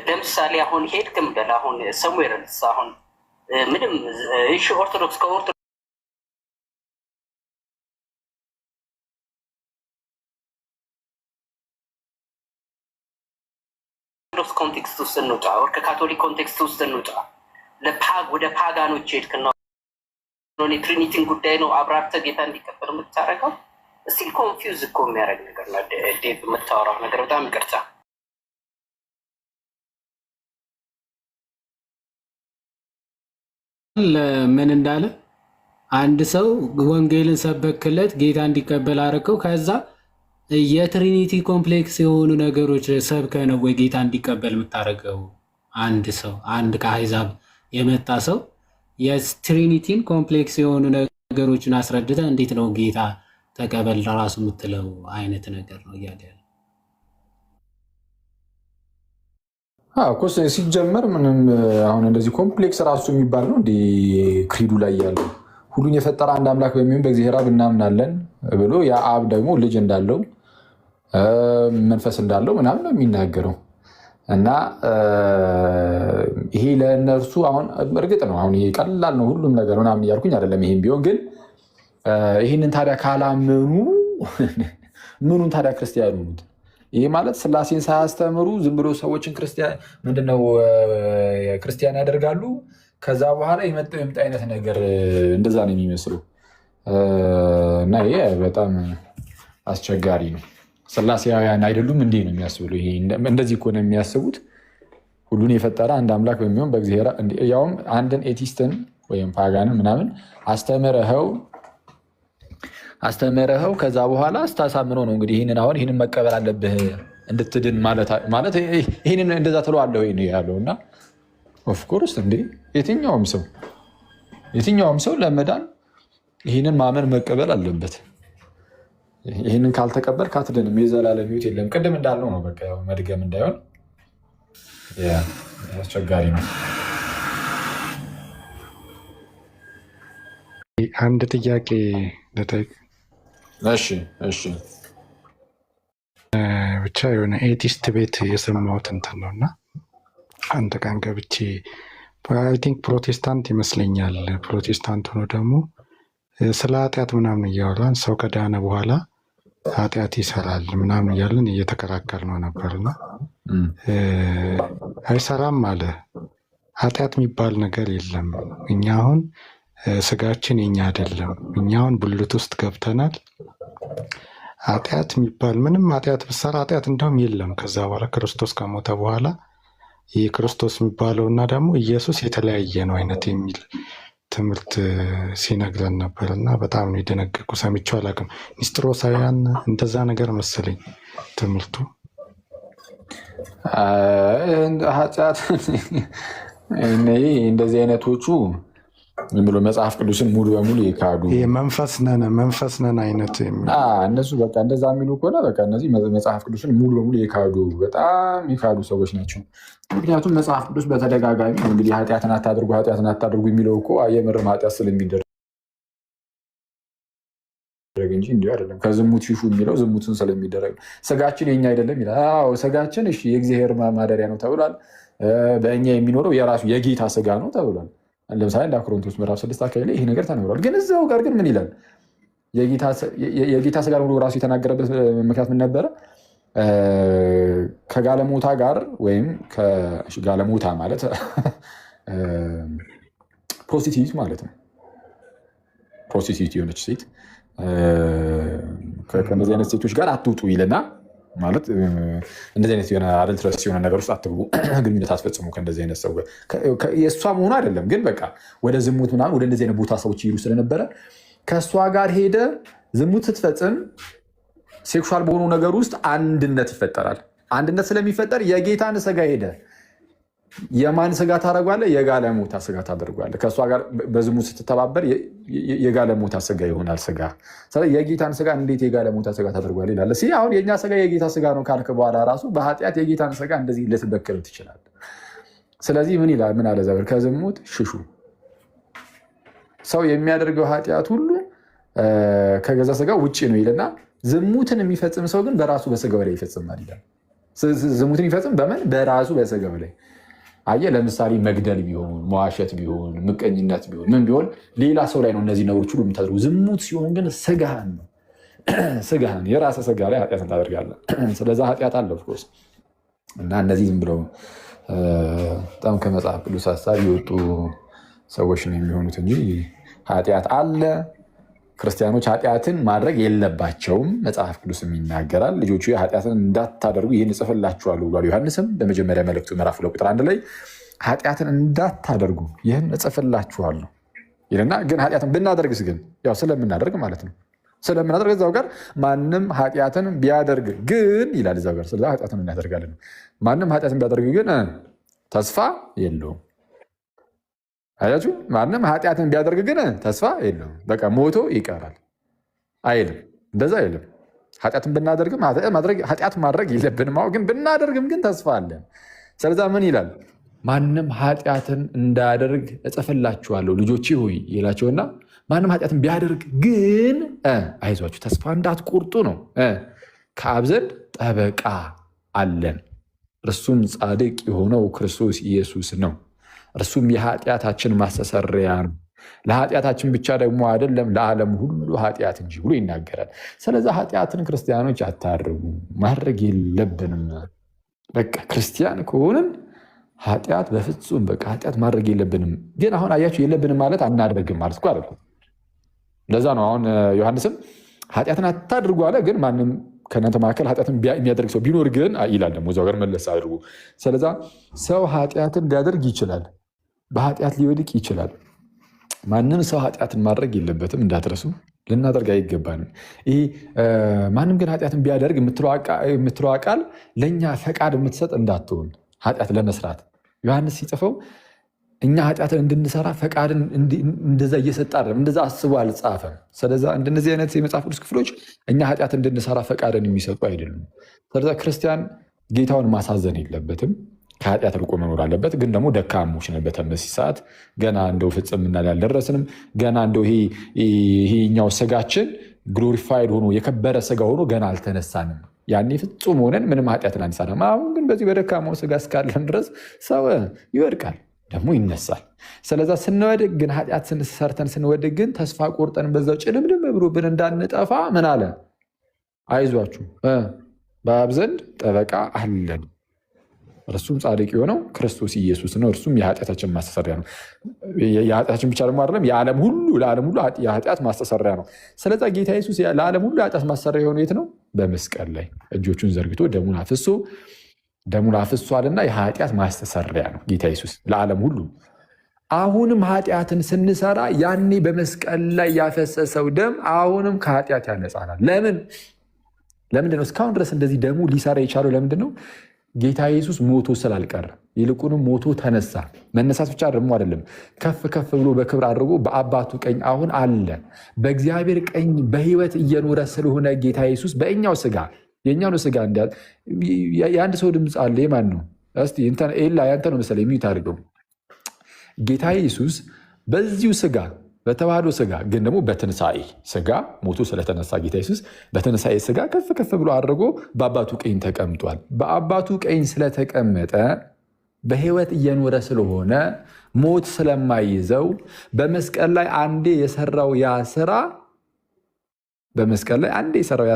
ለምሳሌ አሁን ሄድክም በል አሁን ሰሙዌር አሁን ምንም እሺ ኦርቶዶክስ ከኦርቶዶክስ ኮንቴክስት ውስጥ እንውጣ፣ ወር ከካቶሊክ ኮንቴክስት ውስጥ እንውጣ። ወደ ፓጋኖች ሄድክና ትሪኒቲን ጉዳይ ነው አብራርተህ ጌታ እንዲቀበል የምታደርገው። እስቲል ኮንፊውዝ እኮ የሚያደርግ ነገር ነው። ዴቭ የምታወራው ነገር በጣም ይቅርታ። ምን እንዳለ አንድ ሰው ወንጌልን ሰበክለት፣ ጌታ እንዲቀበል አደረገው። ከዛ የትሪኒቲ ኮምፕሌክስ የሆኑ ነገሮች ሰብከ ነው ወይ ጌታ እንዲቀበል የምታደርገው? አንድ ሰው አንድ ከአሕዛብ የመጣ ሰው የትሪኒቲን ኮምፕሌክስ የሆኑ ነገሮችን አስረድተ እንዴት ነው ጌታ ተቀበል ራሱ የምትለው አይነት ነገር ነው እያለ ያለ እኮ ሲጀመር ምንም አሁን እንደዚህ ኮምፕሌክስ ራሱ የሚባል ነው እንዲ ክሪዱ ላይ ያለው ሁሉን የፈጠረ አንድ አምላክ በሚሆን በእግዚአብሔር አብ እናምናለን ብሎ ያ አብ ደግሞ ልጅ እንዳለው መንፈስ እንዳለው ምናምን ነው የሚናገረው። እና ይሄ ለእነርሱ አሁን እርግጥ ነው አሁን ይሄ ቀላል ነው ሁሉም ነገር ምናምን እያልኩኝ አይደለም። ይሄም ቢሆን ግን ይህንን ታዲያ ካላመኑ ምኑን ታዲያ ክርስቲያኑ ሆኑት? ይሄ ማለት ስላሴን ሳያስተምሩ ዝም ብሎ ሰዎችን ምንድነው ክርስቲያን ያደርጋሉ። ከዛ በኋላ የመጣው የምጣ አይነት ነገር እንደዛ ነው የሚመስለው። እና ይሄ በጣም አስቸጋሪ ነው። ስላሴያውያን አይደሉም እንዲህ ነው የሚያስብሉ። ይሄ እንደዚህ እኮ ነው የሚያስቡት። ሁሉን የፈጠረ አንድ አምላክ በሚሆን በእግዚአብሔር ያውም አንድን ኤቲስትን ወይም ፓጋንን ምናምን አስተምረኸው ከዛ በኋላ ስታሳምነው ነው እንግዲህ ይህንን መቀበል አለብህ እንድትድን ማለት ይህንን እንደዛ ትለዋለህ ወይ ነው ያለው። እና ኦፍኮርስ እንዴ የትኛውም ሰው ለመዳን ይህንን ማመን መቀበል አለበት። ይህንን ካልተቀበል ካትድንም የዘላለም ሕይወት የለም። ቅድም እንዳልነው ነው በቃ መድገም እንዳይሆን አስቸጋሪ ነው። አንድ ጥያቄ ልጠይቅ? እሺ ብቻ የሆነ ኤቲስት ቤት የሰማሁት እንትን ነው እና አንድ ቀን ገብቼ አይ ቲንክ ፕሮቴስታንት ይመስለኛል። ፕሮቴስታንት ሆኖ ደግሞ ስለ ኃጢአት ምናምን እያወራን ሰው ከዳነ በኋላ ኃጢአት ይሰራል ምናምን እያለን እየተከራከር ነው ነበርና አይሰራም አለ። ኃጢአት የሚባል ነገር የለም። እኛ አሁን ስጋችን የኛ አይደለም። እኛ አሁን ብልት ውስጥ ገብተናል። ኃጢአት የሚባል ምንም ኃጢአት ብሰራ ኃጢአት እንደውም የለም። ከዛ በኋላ ክርስቶስ ከሞተ በኋላ ይህ ክርስቶስ የሚባለው እና ደግሞ ኢየሱስ የተለያየ ነው አይነት የሚል ትምህርት ሲነግረን ነበር እና በጣም ነው የደነገጥኩ። ሰምቼው አላውቅም። ንስጥሮሳውያን እንደዛ ነገር መሰለኝ ትምህርቱ። ኃጢአት እንደዚህ አይነቶቹ ብሎ መጽሐፍ ቅዱስን ሙሉ በሙሉ የካዱ መንፈስ ነን አይነት እነሱ በቃ እንደዛ የሚሉ ከሆነ በቃ እነዚህ መጽሐፍ ቅዱስን ሙሉ በሙሉ የካዱ በጣም የካዱ ሰዎች ናቸው። ምክንያቱም መጽሐፍ ቅዱስ በተደጋጋሚ እንግዲህ ኃጢአትን አታድርጉ የሚለው እኮ የምርም ኃጢአት ስለሚደረግ እንጂ እንዲሁ አይደለም። ከዝሙት ሽሹ የሚለው ዝሙትን ስለሚደረግ ስጋችን የኛ አይደለም ይላል። ስጋችን እሺ የእግዚአብሔር ማደሪያ ነው ተብሏል። በእኛ የሚኖረው የራሱ የጌታ ስጋ ነው ተብሏል። ለምሳሌ እንደ ቆሮንቶስ ምዕራፍ 6 አካባቢ ላይ ይሄ ነገር ተነግሯል። ግን እዛው ጋር ግን ምን ይላል? የጌታ ስጋ ነው ራሱ የተናገረበት ምክንያት ምን ነበረ? ከጋለሞታ ጋር ወይም ከጋለሞታ ማለት ፕሮስቲቲዩት ማለት ነው። ፕሮስቲቲዩት የሆነች ሴት ከእነዚህ አይነት ሴቶች ጋር አትውጡ ይልና ማለት እንደዚህ አይነት የሆነ አደልትረስ የሆነ ነገር ውስጥ አትግቡ፣ ግንኙነት አትፈጽሙ ከእንደዚህ አይነት ሰው ጋር። የእሷ መሆኑ አይደለም ግን በቃ ወደ ዝሙት ምናምን ወደ እንደዚህ አይነት ቦታ ሰዎች ይሄዱ ስለነበረ ከእሷ ጋር ሄደ ዝሙት ስትፈጽም ሴክሹዋል በሆኑ ነገር ውስጥ አንድነት ይፈጠራል። አንድነት ስለሚፈጠር የጌታን ስጋ ሄደ የማን ስጋ ታደርጓለህ? የጋለሞታ ስጋ ታደርጓለህ። ከእሷ ጋር በዝሙት ስትተባበር የጋለሞታ ስጋ ይሆናል ስጋ። ስለዚህ የጌታን ስጋ እንዴት የጋለሞታ ስጋ ታደርጓለህ ይላል። አሁን የእኛ ስጋ የጌታ ስጋ ነው ካልክ በኋላ ራሱ በኃጢአት የጌታን ስጋ እንደዚህ ልትበክል ትችላለህ። ስለዚህ ምን ይላል? ምን አለ ዘበር? ከዝሙት ሽሹ። ሰው የሚያደርገው ኃጢአት ሁሉ ከገዛ ስጋ ውጭ ነው ይልና ዝሙትን የሚፈጽም ሰው ግን በራሱ በስጋው ላይ ይፈጽማል ይላል። ዝሙትን ይፈጽም በምን? በራሱ በስጋው ላይ። አየህ፣ ለምሳሌ መግደል ቢሆን፣ መዋሸት ቢሆን፣ ምቀኝነት ቢሆን፣ ምን ቢሆን ሌላ ሰው ላይ ነው እነዚህ ነገሮች ሁሉ የምታደርጉ። ዝሙት ሲሆን ግን ስጋህን ነው ስጋህን የራስህ ስጋ ላይ ኃጢአትን ታደርጋለህ። ስለዛ ኃጢአት አለ ኦፍኮርስ እና እነዚህ ዝም ብለው በጣም ከመጽሐፍ ቅዱስ ሀሳብ የወጡ ሰዎች ነው የሚሆኑት እንጂ ኃጢአት አለ። ክርስቲያኖች ኃጢአትን ማድረግ የለባቸውም መጽሐፍ ቅዱስም ይናገራል። ልጆቹ ኃጢአትን እንዳታደርጉ ይህን እጽፍላችኋለሁ ብሏል ዮሐንስም በመጀመሪያ መልእክቱ ምዕራፍ 2 ቁጥር 1 ላይ ኃጢአትን እንዳታደርጉ ይህን እጽፍላችኋለሁ ይልና ግን ኃጢአትን ብናደርግስ ግን ያው ስለምናደርግ ማለት ነው ስለምናደርግ እዛው ጋር ማንም ኃጢአትን ቢያደርግ ግን ይላል እዛው ጋር ስለዛ ኃጢአትን እናደርጋለን። ማንም ኃጢአትን ቢያደርግ ግን ተስፋ የለውም። አያችሁ፣ ማንም ኃጢአትን ቢያደርግ ግን ተስፋ የለውም። በቃ ሞቶ ይቀራል አይልም። እንደዛ አይልም። ኃጢአትን ብናደርግም ኃጢአት ማድረግ የለብንም። ግን ብናደርግም ግን ተስፋ አለን። ስለዛ ምን ይላል? ማንም ኃጢአትን እንዳያደርግ እጽፍላችኋለሁ ልጆቼ ሆይ ይላቸውና ማንም ኃጢአትን ቢያደርግ ግን አይዟችሁ ተስፋ እንዳትቆርጡ ነው። ከአብ ዘንድ ጠበቃ አለን፣ እርሱም ጻድቅ የሆነው ክርስቶስ ኢየሱስ ነው። እርሱም የኃጢአታችን ማስተሰሪያ ነው። ለኃጢአታችን ብቻ ደግሞ አይደለም ለዓለም ሁሉ ኃጢአት እንጂ ብሎ ይናገራል። ስለዚ ኃጢአትን ክርስቲያኖች አታድርጉ፣ ማድረግ የለብንም። በቃ ክርስቲያን ከሆንን ኃጢአት በፍጹም በቃ ኃጢአት ማድረግ የለብንም። ግን አሁን አያችሁ የለብንም ማለት አናደርግም ማለት እኮ አይደለም። ለዛ ነው አሁን ዮሐንስም ኃጢአትን አታድርጉ አለ። ግን ማንም ከእናንተ መካከል ኃጢአትን የሚያደርግ ሰው ቢኖር ግን ይላል ደግሞ እዛው ጋር መለስ አድርጉ። ስለዛ ሰው ኃጢአትን ሊያደርግ ይችላል፣ በኃጢአት ሊወድቅ ይችላል። ማንም ሰው ኃጢአትን ማድረግ የለበትም እንዳትረሱ፣ ልናደርግ አይገባንም። ይህ ማንም ግን ኃጢአትን ቢያደርግ የምትለዋ ቃል ለእኛ ፈቃድ የምትሰጥ እንዳትሆን ኃጢአት ለመስራት ዮሐንስ ሲጽፈው እኛ ኃጢአትን እንድንሰራ ፈቃድን እንደዛ እየሰጠ አይደለም፣ እንደዛ አስቦ አልጻፈም። ስለዛ እንደነዚህ አይነት የመጽሐፍ ቅዱስ ክፍሎች እኛ ኃጢአት እንድንሰራ ፈቃድን የሚሰጡ አይደሉም። ስለዛ ክርስቲያን ጌታውን ማሳዘን የለበትም፣ ከኃጢአት ርቆ መኖር አለበት። ግን ደግሞ ደካሞች ነን በተመሳሳይ ሰዓት ገና እንደው ፍጽምና ላይ አልደረስንም። ገና እንደው ይሄኛው ስጋችን ግሎሪፋይድ ሆኖ የከበረ ስጋ ሆኖ ገና አልተነሳንም። ያኔ ፍጹም ሆነን ምንም ኃጢአትን አንሰራም። አሁን ግን በዚህ በደካማው ስጋ እስካለን ድረስ ሰው ይወድቃል ደግሞ ይነሳል። ስለዛ ስንወድቅ ግን ኃጢአት ሰርተን ስንወድቅ ግን ተስፋ ቆርጠን በዛው ጭልምልም ብሎብን እንዳንጠፋ ምን አለ? አይዟችሁ በአብ ዘንድ ጠበቃ አለን፣ እርሱም ጻድቅ የሆነው ክርስቶስ ኢየሱስ ነው። እርሱም የኃጢአታችን ማስተሰሪያ ነው። የኃጢአታችን ብቻ ደግሞ አይደለም፣ ለዓለም ሁሉ የኃጢአት ማስተሰሪያ ነው። ስለዛ ጌታ ኢየሱስ ለዓለም ሁሉ የኃጢአት ማስተሰሪያ የሆነ የት ነው? በመስቀል ላይ እጆቹን ዘርግቶ ደሙን አፍሷልና የኃጢአት ማስተሰሪያ ነው ጌታ ኢየሱስ ለዓለም ሁሉ። አሁንም ኃጢአትን ስንሰራ ያኔ በመስቀል ላይ ያፈሰሰው ደም አሁንም ከኃጢአት ያነጻናል። ለምንድን ነው እስካሁን ድረስ እንደዚህ ደሙ ሊሰራ የቻለው? ለምንድን ነው? ጌታ ኢየሱስ ሞቶ ስላልቀረ፣ ይልቁንም ሞቶ ተነሳ። መነሳት ብቻ ደግሞ አይደለም፣ ከፍ ከፍ ብሎ በክብር አድርጎ በአባቱ ቀኝ አሁን አለ። በእግዚአብሔር ቀኝ በሕይወት እየኖረ ስለሆነ ጌታ ኢየሱስ በእኛው ስጋ የእኛው ስጋ የአንድ ሰው ድምፅ አለ። የማን ነው? እስቲ ኤላ ያንተ ነው መሰለኝ የሚዩት አድርገው። ጌታ ኢየሱስ በዚሁ ስጋ በተዋህዶ ስጋ ግን ደግሞ በትንሣኤ ስጋ ሞቶ ስለተነሳ ጌታ ኢየሱስ በትንሣኤ ስጋ ከፍ ከፍ ብሎ አድርጎ በአባቱ ቀኝ ተቀምጧል። በአባቱ ቀኝ ስለተቀመጠ በሕይወት እየኖረ ስለሆነ ሞት ስለማይዘው በመስቀል ላይ አንዴ የሰራው ያ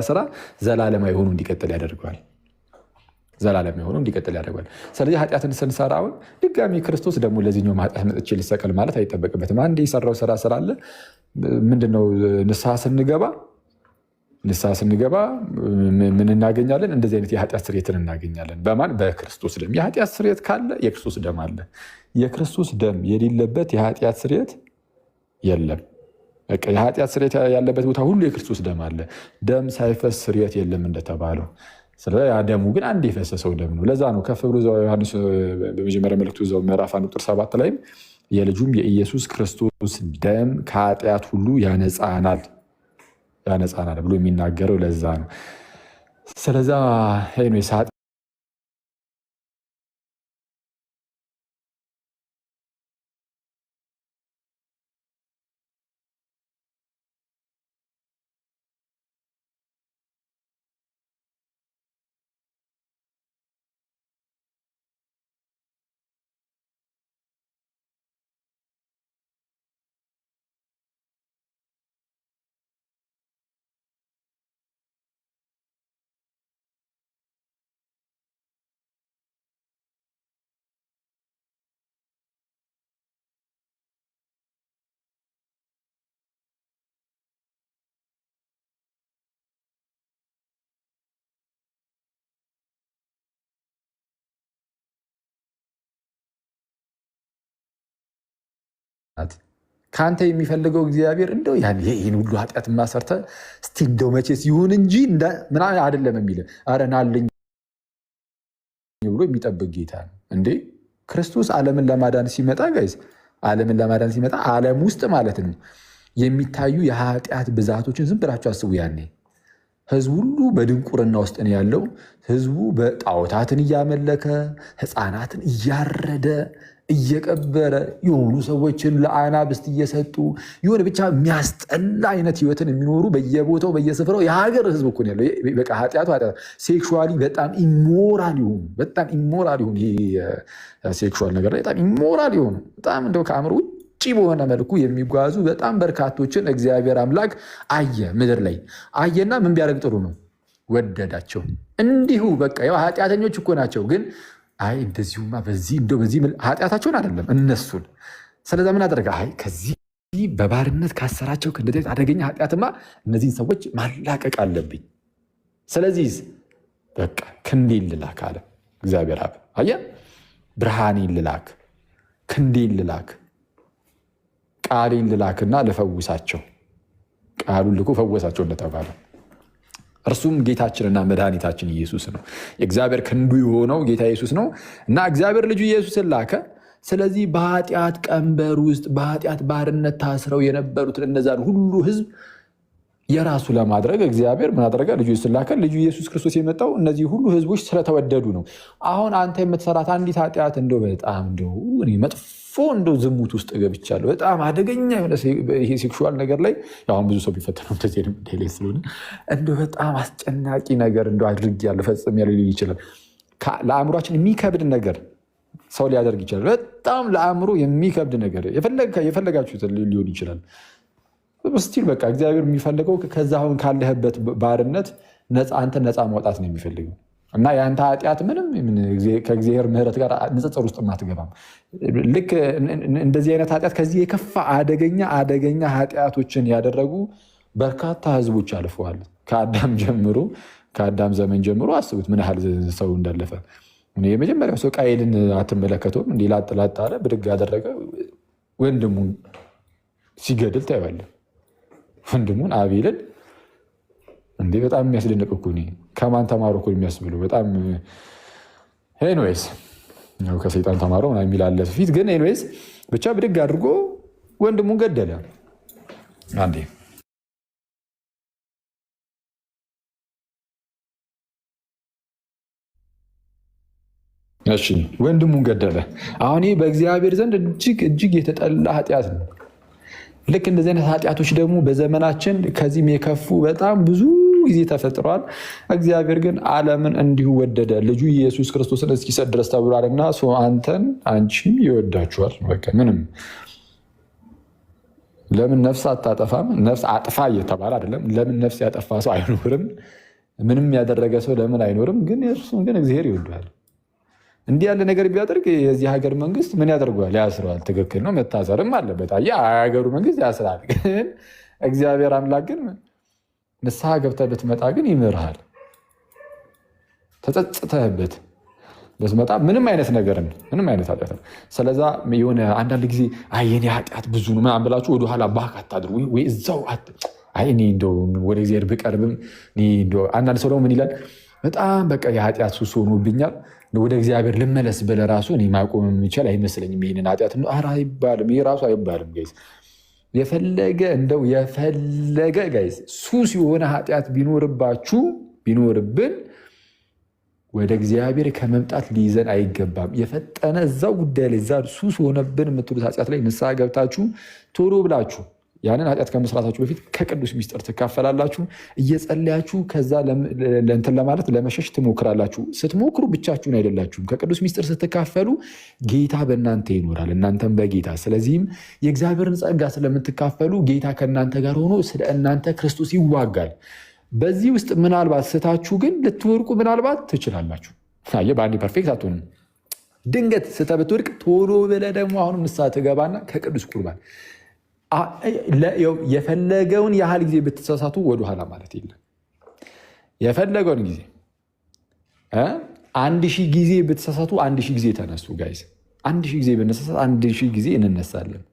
ስራ ዘላለማዊ ሆኖ እንዲቀጥል ያደርገዋል። ዘላለም የሆነው እንዲቀጥል ያደርጋል። ስለዚህ ኃጢአትን ስንሰራ አሁን ድጋሚ ክርስቶስ ደግሞ ለዚህኛው ኃጢአት መጥቼ ሊሰቀል ማለት አይጠበቅበትም። አንድ የሰራው ስራ ስላለ ምንድነው ንስሐ ስንገባ ምን እናገኛለን? እንደዚህ አይነት የኃጢአት ስርየትን እናገኛለን። በማን? በክርስቶስ ደም። የኃጢአት ስርየት ካለ የክርስቶስ ደም አለ። የክርስቶስ ደም የሌለበት የኃጢአት ስርየት የለም። የኃጢአት ስርየት ያለበት ቦታ ሁሉ የክርስቶስ ደም አለ። ደም ሳይፈስ ስርየት የለም እንደተባለው። ስለዚህ ያ ደሙ ግን አንድ የፈሰሰው ደም ነው። ለዛ ነው ከፍ ብሎ ዮሐንስ በመጀመሪያ መልእክቱ እዛው ምዕራፍ 1 ቁጥር 7 ላይም የልጁም የኢየሱስ ክርስቶስ ደም ከኃጢአት ሁሉ ያነጻናል ብሎ የሚናገረው ለዛ ነው። ስለዛ ከአንተ የሚፈልገው እግዚአብሔር እንደው ይህን ሁሉ ኃጢአት ማሰርተ እስቲ እንደው መቼስ ይሁን እንጂ ምናምን አይደለም የሚል ኧረ ናልኝ ብሎ የሚጠብቅ ጌታ ነው እንዴ። ክርስቶስ ዓለምን ለማዳን ሲመጣ ዓለም ውስጥ ማለት ነው የሚታዩ የኃጢአት ብዛቶችን ዝም ብላችሁ አስቡ። ያኔ ህዝቡ ሁሉ በድንቁርና ውስጥ ነው ያለው። ህዝቡ በጣዖታትን እያመለከ ህፃናትን እያረደ እየቀበረ የሆኑ ሰዎችን ለአናብስት እየሰጡ የሆነ ብቻ የሚያስጠላ አይነት ህይወትን የሚኖሩ በየቦታው በየስፍራው የሀገር ህዝብ እኮ ነው ያለው። በቃ ኃጢአቱ ሴክሹዋሊ በጣም ኢሞራል ይሆኑ ሴክሹዋል ነገር ላይ በጣም ኢሞራል ይሆኑ በጣም እንደው ከአእምሮ ውጭ በሆነ መልኩ የሚጓዙ በጣም በርካቶችን እግዚአብሔር አምላክ አየ። ምድር ላይ አየና ምን ቢያደርግ ጥሩ ነው? ወደዳቸው። እንዲሁ በቃ ያው ኃጢአተኞች እኮ ናቸው ግን አይ እንደዚሁማ በዚህ ኃጢአታቸውን አይደለም እነሱን። ስለዚ ምን አደረገ? አይ ከዚህ በባርነት ካሰራቸው ከእንደዚህ አደገኛ ኃጢአትማ እነዚህን ሰዎች ማላቀቅ አለብኝ። ስለዚህ በቃ ክንዴን ልላክ አለ እግዚአብሔር አብ። አየህ፣ ብርሃኔን ልላክ፣ ክንዴን ልላክ፣ ቃሌን ልላክና ልፈውሳቸው። ቃሉን ልኮ ፈወሳቸው እንደተባለ እርሱም ጌታችንና መድኃኒታችን ኢየሱስ ነው። የእግዚአብሔር ክንዱ የሆነው ጌታ ኢየሱስ ነው እና እግዚአብሔር ልጁ ኢየሱስን ላከ። ስለዚህ በኃጢአት ቀንበር ውስጥ በኃጢአት ባርነት ታስረው የነበሩትን እነዛን ሁሉ ህዝብ የራሱ ለማድረግ እግዚአብሔር ምን አደረገ? ልጁ ኢየሱስን ላከ። ልጁ ኢየሱስ ክርስቶስ የመጣው እነዚህ ሁሉ ህዝቦች ስለተወደዱ ነው። አሁን አንተ የምትሰራት አንዲት ኃጢአት እንደው በጣም መጥፎ እንደው ዝሙት ውስጥ ገብቻለሁ በጣም አደገኛ የሆነ ይሄ ሴክሹዋል ነገር ላይ አሁን ብዙ ሰው ቢፈተነው እንደዚህ ስለሆነ እንደው በጣም አስጨናቂ ነገር እንደው አድርጌያለሁ ፈጽሜያለሁ ሊል ይችላል። ለአእምሯችን የሚከብድ ነገር ሰው ሊያደርግ ይችላል። በጣም ለአእምሮ የሚከብድ ነገር የፈለጋችሁት ሊሆን ይችላል። ስቲል በቃ እግዚአብሔር የሚፈልገው ከዛ አሁን ካለህበት ባርነት አንተ ነፃ ማውጣት ነው የሚፈልገው እና የአንተ ኃጢአት ምንም ከእግዚአብሔር ምሕረት ጋር ንጽጽር ውስጥ አትገባም። ልክ እንደዚህ አይነት ኃጢአት ከዚህ የከፋ አደገኛ ኃጢአቶችን ያደረጉ በርካታ ህዝቦች አልፈዋል። ከአዳም ዘመን ጀምሮ አስቡት ምን ያህል ሰው እንዳለፈ። የመጀመሪያው ሰው ቃየልን አትመለከተውም? እንዲህ ላጥ አለ፣ ብድግ አደረገ፣ ወንድሙን ሲገድል ታየዋለህ። ወንድሙን አቤልን እንዴ በጣም የሚያስደንቅ እኮ ከማን ተማሩ እኮ የሚያስብሉ በጣም ኤኒዌይስ ከሰይጣን ተማሩ የሚል አለ ፊት ግን ኤኒዌይስ ብቻ ብድግ አድርጎ ወንድሙን ገደለ። አንዴ እሺ ወንድሙን ገደለ። አሁን ይህ በእግዚአብሔር ዘንድ እጅግ የተጠላ ኃጢአት ነው። ልክ እንደዚህ አይነት ኃጢአቶች ደግሞ በዘመናችን ከዚህም የከፉ በጣም ብዙ ጊዜ ተፈጥረዋል። እግዚአብሔር ግን ዓለምን እንዲሁ ወደደ ልጁ ኢየሱስ ክርስቶስን እስኪሰጥ ድረስ ተብሏልና አንተን አንቺም ይወዳችኋል። በቃ ምንም ለምን ነፍስ አታጠፋም? ነፍስ አጥፋ እየተባለ አይደለም። ለምን ነፍስ ያጠፋ ሰው አይኖርም? ምንም ያደረገ ሰው ለምን አይኖርም? ግን እርሱም ግን እግዚአብሔር ይወደዋል። እንዲህ ያለ ነገር ቢያደርግ የዚህ ሀገር መንግስት ምን ያደርገዋል? ያስረዋል። ትክክል ነው፣ መታሰርም አለበት። የሀገሩ መንግስት ያስራል። ግን እግዚአብሔር አምላክ ግን ንስሐ ገብተህ ብትመጣ ግን ይምርሃል። ተጸጽተህበት ብትመጣ ምንም አይነት ነገር ምንም አይነት ኃጢአት ነው። ስለዛ የሆነ አንዳንድ ጊዜ የኔ ኃጢአት ብዙ ነው ምናምን ብላችሁ ወደኋላ ባክ አታድርጉ። ወይ እዛው እኔ እንደው ወደ እግዚአብሔር ብቀርብም አንዳንድ ሰው ደግሞ ምን ይላል? በጣም በቃ የኃጢአት ሱስ ሆኖብኛል ወደ እግዚአብሔር ልመለስ ብለህ ራሱ እኔ ማቆም የሚችል አይመስለኝም ይህንን ኃጢአት። ኧረ አይባልም፣ ይህ ራሱ አይባልም ጋይዝ። የፈለገ ጋይዝ ሱስ የሆነ ኃጢአት ቢኖርብን ወደ እግዚአብሔር ከመምጣት ሊይዘን አይገባም። የፈጠነ እዛው ጉዳይ ላይ እዛ ሱስ ሆነብን የምትሉት ኃጢአት ላይ ንስሐ ገብታችሁ ቶሎ ብላችሁ ያንን ኃጢአት ከመስራታችሁ በፊት ከቅዱስ ሚስጥር ትካፈላላችሁ። እየጸለያችሁ ከዛ ለእንትን ለማለት ለመሸሽ ትሞክራላችሁ። ስትሞክሩ ብቻችሁን አይደላችሁም። ከቅዱስ ሚስጥር ስትካፈሉ ጌታ በእናንተ ይኖራል፣ እናንተም በጌታ። ስለዚህም የእግዚአብሔርን ጸጋ ስለምትካፈሉ ጌታ ከእናንተ ጋር ሆኖ ስለ እናንተ ክርስቶስ ይዋጋል። በዚህ ውስጥ ምናልባት ስታችሁ ግን ልትወርቁ ምናልባት ትችላላችሁ። በአንዴ ፐርፌክት አትሆንም። ድንገት ስተህ ብትወድቅ ቶሎ ብለህ ደግሞ አሁንም ንስሐ ትገባና ከቅዱስ ቁርባን የፈለገውን ያህል ጊዜ ብትሳሳቱ ወደኋላ ማለት የለም። የፈለገውን ጊዜ 1000 ጊዜ ብትሳሳቱ 1000 ጊዜ ተነሱ ጋይስ። 1000 ጊዜ ብንሳሳት 1000 ጊዜ እንነሳለን።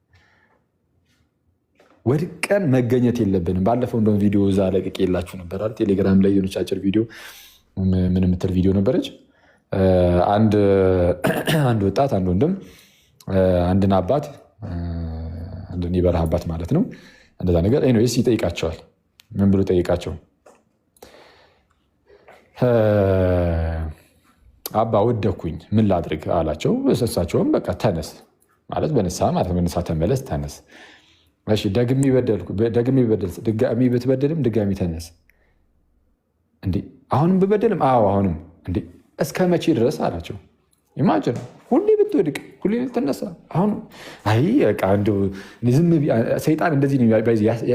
ወድቀን መገኘት የለብንም። ባለፈው እንደውም ቪዲዮ እዛ ለቅቄ የላችሁ ነበር አይደል? ቴሌግራም ላይ የሆነች አጭር ቪዲዮ ምን የምትል ቪዲዮ ነበረች። አንድ ወጣት አንድ ወንድም አንድን አባት አንድን የበረሃ አባት ማለት ነው እንደዛ ነገር ኤኒዌይስ ይጠይቃቸዋል። ምን ብሎ ጠይቃቸው? አባ ወደኩኝ ምን ላድርግ አላቸው። እሳቸውም በቃ ተነስ ማለት በንስሐ ማለት በንስሐ ተመለስ፣ ተነስ። እሺ ደግሜ ብትበደልም ድጋሚ ተነስ። እንዴ አሁንም ብበደልም? አዎ አሁንም። እንዴ እስከ መቼ ድረስ አላቸው። ኢማጅን ሁሌ ብትወድቅ ሁሌ ልትነሳ። አሁን ሰይጣን እንደዚህ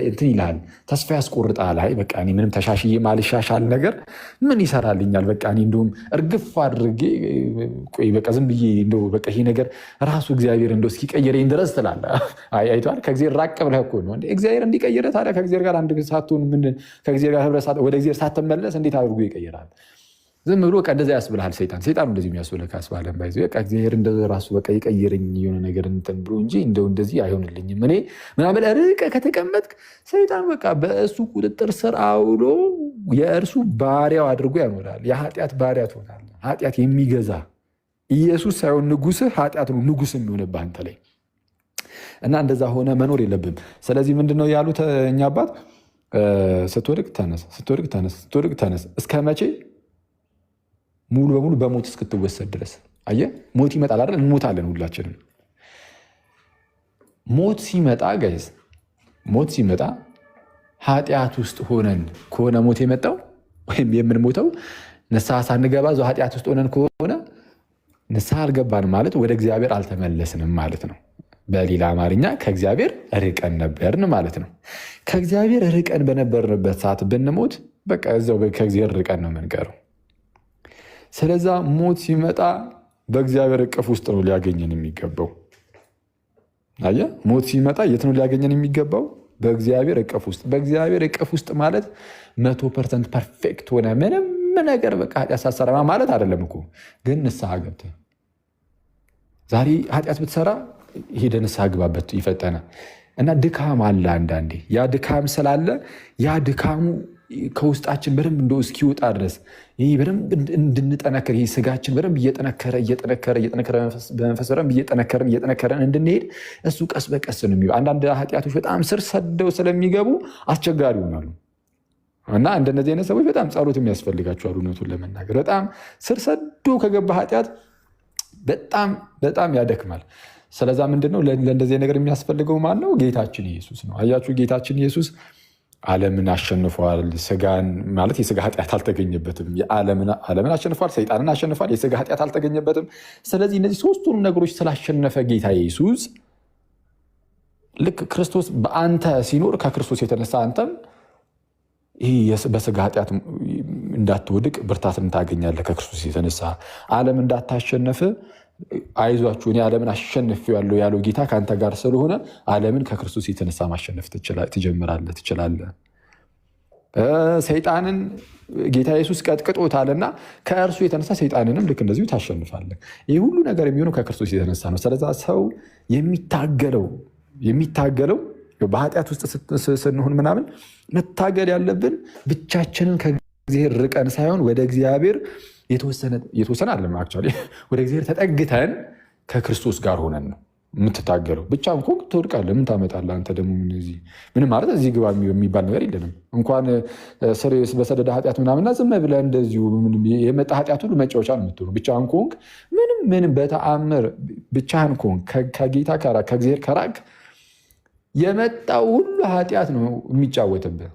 እንትን ይልሃል፣ ተስፋ ያስቆርጣል። በቃ ምንም ተሻሽዬ ማልሻሻል ነገር ምን ይሰራልኛል? በቃ እንደውም እርግፍ አድርጌ በቃ ዝም ብዬ በቃ ይሄ ነገር ራሱ እግዚአብሔር እስኪቀይረኝ ድረስ ትላለህ። አይተዋል። ከእግዚአብሔር ራቅ ብለህ እኮ ነው እግዚአብሔር እንዲቀይርህ። ታዲያ ከእግዚአብሔር ጋር አንድ ሳትሆን ከእግዚአብሔር ጋር ወደ እግዚአብሔር ሳትመለስ እንዴት አድርጎ ይቀይራል? ዝም ብሎ እንደዚያ ያስብልሃል ሰይጣን። ሰይጣን እንደዚህ የሚያስብልህ ካስባለን ባይዘ እግዚአብሔር ራሱ በቃ ይቀይረኝ የሆነ ነገር እንትን ብሎ እንጂ እንደዚህ አይሆንልኝም እኔ ምናምን ርቀህ ከተቀመጥክ ሰይጣን በቃ በእሱ ቁጥጥር ስር አውሎ የእርሱ ባሪያው አድርጎ ያኖራል። የኃጢአት ባሪያ ትሆናለህ። ኃጢአት የሚገዛ ኢየሱስ ሳይሆን ንጉስህ ኃጢአት ነው ንጉስ የሚሆንብህ አንተ ላይ እና እንደዛ ሆነ መኖር የለብም። ስለዚህ ምንድነው ያሉት እኛ አባት? ስትወድቅ ተነስ፣ ስትወድቅ ተነስ፣ ስትወድቅ ተነስ። እስከ መቼ? ሙሉ በሙሉ በሞት እስክትወሰድ ድረስ። አየህ ሞት ይመጣል አይደል? እንሞታለን ሁላችንም። ሞት ሲመጣ ጋይዝ፣ ሞት ሲመጣ ኃጢአት ውስጥ ሆነን ከሆነ ሞት የመጣው ወይም የምንሞተው ንስሐ ሳንገባ እዛው ኃጢአት ውስጥ ሆነን ከሆነ ንስሐ አልገባንም ማለት ወደ እግዚአብሔር አልተመለስንም ማለት ነው። በሌላ አማርኛ ከእግዚአብሔር ርቀን ነበርን ማለት ነው። ከእግዚአብሔር ርቀን በነበርንበት ሰዓት ብንሞት በቃ እዛው ከእግዚአብሔር ርቀን ነው የምንቀረው። ስለዛ ሞት ሲመጣ በእግዚአብሔር እቅፍ ውስጥ ነው ሊያገኘን የሚገባው። አየህ ሞት ሲመጣ የት ነው ሊያገኘን የሚገባው? በእግዚአብሔር እቅፍ ውስጥ። በእግዚአብሔር እቅፍ ውስጥ ማለት 100% ፐርፌክት ሆነ ምንም ነገር በቃ ኃጢአት ሳትሰራ ማለት አይደለም እኮ። ግን ንስሐ ገብተህ ዛሬ ኃጢአት ብትሰራ ሄደ ንስሐ ግባበት ይፈጠነ እና ድካም አለ አንዳንዴ። ያ ድካም ስላለ ያ ድካሙ ከውስጣችን በደንብ እስኪወጣ ድረስ ይህ በደንብ እንድንጠነክር ይህ ስጋችን በደንብ እየጠነከረ በመንፈስ በደንብ እየጠነከረን እንድንሄድ እሱ ቀስ በቀስ ነው የሚሆነው። አንዳንድ ኃጢአቶች በጣም ስር ሰደው ስለሚገቡ አስቸጋሪ ይሆናሉ እና እንደነዚህ አይነት ሰዎች በጣም ጸሎት የሚያስፈልጋቸዋል። እውነቱን ለመናገር በጣም ስር ሰዶ ከገባ ኃጢአት በጣም ያደክማል። ስለዛ ምንድነው ለእንደዚህ ነገር የሚያስፈልገው ማን ነው? ጌታችን ኢየሱስ ነው። አያችሁ ጌታችን ኢየሱስ ዓለምን አሸንፏል። ስጋን ማለት የስጋ ኃጢአት አልተገኘበትም። ዓለምን አሸንፏል፣ ሰይጣንን አሸንፏል፣ የስጋ ኃጢአት አልተገኘበትም። ስለዚህ እነዚህ ሶስቱን ነገሮች ስላሸነፈ ጌታ ኢየሱስ ልክ ክርስቶስ በአንተ ሲኖር ከክርስቶስ የተነሳ አንተም ይህ በስጋ ኃጢአት እንዳትወድቅ ብርታትን ታገኛለህ ከክርስቶስ የተነሳ። ዓለም እንዳታሸነፍ አይዟችሁ እኔ ዓለምን አሸንፌዋለሁ ያለው ጌታ ከአንተ ጋር ስለሆነ ዓለምን ከክርስቶስ የተነሳ ማሸነፍ ትችላለህ። ሰይጣንን ጌታ ኢየሱስ ቀጥቅጦታልና ከእርሱ የተነሳ ሰይጣንንም ልክ እንደዚሁ ታሸንፋለህ። ይህ ሁሉ ነገር የሚሆነው ከክርስቶስ የተነሳ ነው። ስለዛ ሰው የሚታገለው በኃጢአት ውስጥ ስንሆን ምናምን መታገል ያለብን ብቻችንን ከእግዚአብሔር ርቀን ሳይሆን ወደ እግዚአብሔር የተወሰነ አለም አክቹዋሊ ወደ እግዚአብሔር ተጠግተን ከክርስቶስ ጋር ሆነን ነው የምትታገለው። ብቻ እኮ ትወድቃለህ። ምን ታመጣለህ አንተ ደግሞ? ምንም ማለት እዚህ ግባ የሚባል ነገር የለንም። እንኳን በሰደደ ኃጢአት ምናምና ዝም ብለህ እንደዚሁ የመጣ ኃጢአት ሁሉ መጫወቻ ነው የምትሆነው። ብቻህን ከሆንክ ምንም በተአምር ብቻህን ከሆንክ ከጌታ ከእግዚአብሔር ከራቅ የመጣው ሁሉ ኃጢአት ነው የሚጫወትብህ።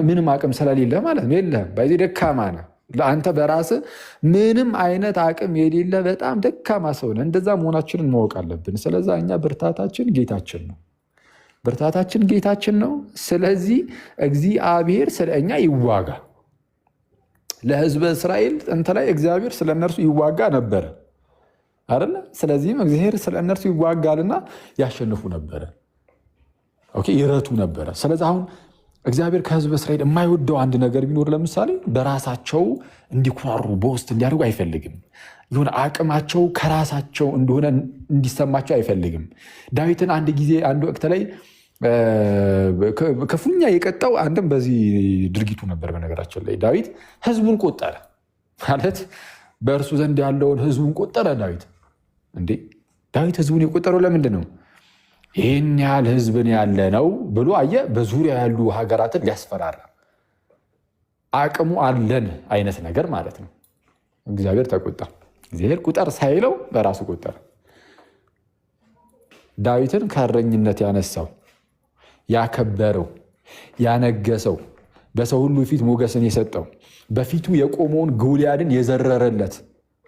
ምንም አቅም ስለሌለ ማለት ነው። የለህም በዚህ ደካማ ነህ። ለአንተ በራስህ ምንም አይነት አቅም የሌለ በጣም ደካማ ሰው ነህ። እንደዛ መሆናችንን ማወቅ አለብን። ስለዛ እኛ ብርታታችን ጌታችን ነው። ስለዚህ እግዚአብሔር ስለ እኛ ይዋጋ። ለሕዝበ እስራኤል ጥንት ላይ እግዚአብሔር ስለ እነርሱ ይዋጋ ነበረ አይደለ? ስለዚህም እግዚአብሔር ስለ እነርሱ ይዋጋልና ያሸንፉ ነበረ፣ ይረቱ ነበረ። ስለዚህ አሁን እግዚአብሔር ከሕዝበ እስራኤል የማይወደው አንድ ነገር ቢኖር ለምሳሌ በራሳቸው እንዲኩራሩ በውስጥ እንዲያደርጉ አይፈልግም። የሆነ አቅማቸው ከራሳቸው እንደሆነ እንዲሰማቸው አይፈልግም። ዳዊትን አንድ ወቅት ላይ ክፉኛ የቀጣው አንድም በዚህ ድርጊቱ ነበር። በነገራችን ላይ ዳዊት ሕዝቡን ቆጠረ ማለት በእርሱ ዘንድ ያለውን ሕዝቡን ቆጠረ። ዳዊት ሕዝቡን የቆጠረው ለምንድን ነው? ይህን ያህል ሕዝብን ያለ ነው ብሎ አየ። በዙሪያ ያሉ ሀገራትን ሊያስፈራራ አቅሙ አለን አይነት ነገር ማለት ነው። እግዚአብሔር ተቆጣ። እግዚአብሔር ቁጠር ሳይለው በራሱ ቆጠረ። ዳዊትን ከእረኝነት ያነሳው፣ ያከበረው፣ ያነገሰው፣ በሰው ሁሉ ፊት ሞገስን የሰጠው፣ በፊቱ የቆመውን ጎልያድን የዘረረለት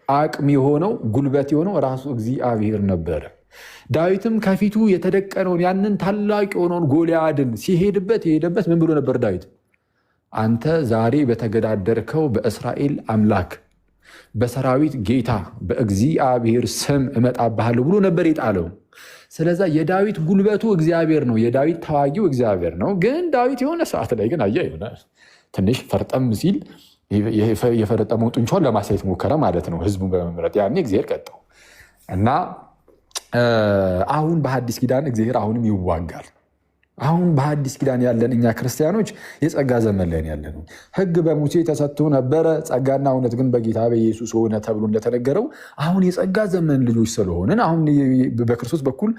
አቅም የሆነው ጉልበት የሆነው ራሱ እግዚአብሔር ነበረ። ዳዊትም ከፊቱ የተደቀነውን ያንን ታላቅ የሆነውን ጎልያድን የሄደበት ምን ብሎ ነበር? ዳዊት አንተ ዛሬ በተገዳደርከው በእስራኤል አምላክ በሰራዊት ጌታ በእግዚአብሔር ስም እመጣብሃለሁ ብሎ ነበር የጣለው። ስለዛ የዳዊት ጉልበቱ እግዚአብሔር ነው። የዳዊት ተዋጊው እግዚአብሔር ነው። ግን ዳዊት የሆነ ሰዓት ላይ ግን የሆነ ትንሽ ፈርጠም ሲል የፈረጠመውን ጡንቻውን ለማሳየት ሞከረ ማለት ነው፣ ህዝቡን በመምረጥ ያኔ እግዚአብሔር ቀጣው እና አሁን በሐዲስ ኪዳን እግዚአብሔር አሁንም ይዋጋል። አሁን በሐዲስ ኪዳን ያለን እኛ ክርስቲያኖች የጸጋ ዘመን ላይ ያለ ነው። ሕግ በሙሴ ተሰጥቶ ነበረ፣ ጸጋና እውነት ግን በጌታ በኢየሱስ ሆነ ተብሎ እንደተነገረው አሁን የጸጋ ዘመን ልጆች ስለሆንን አሁን በክርስቶስ በኩል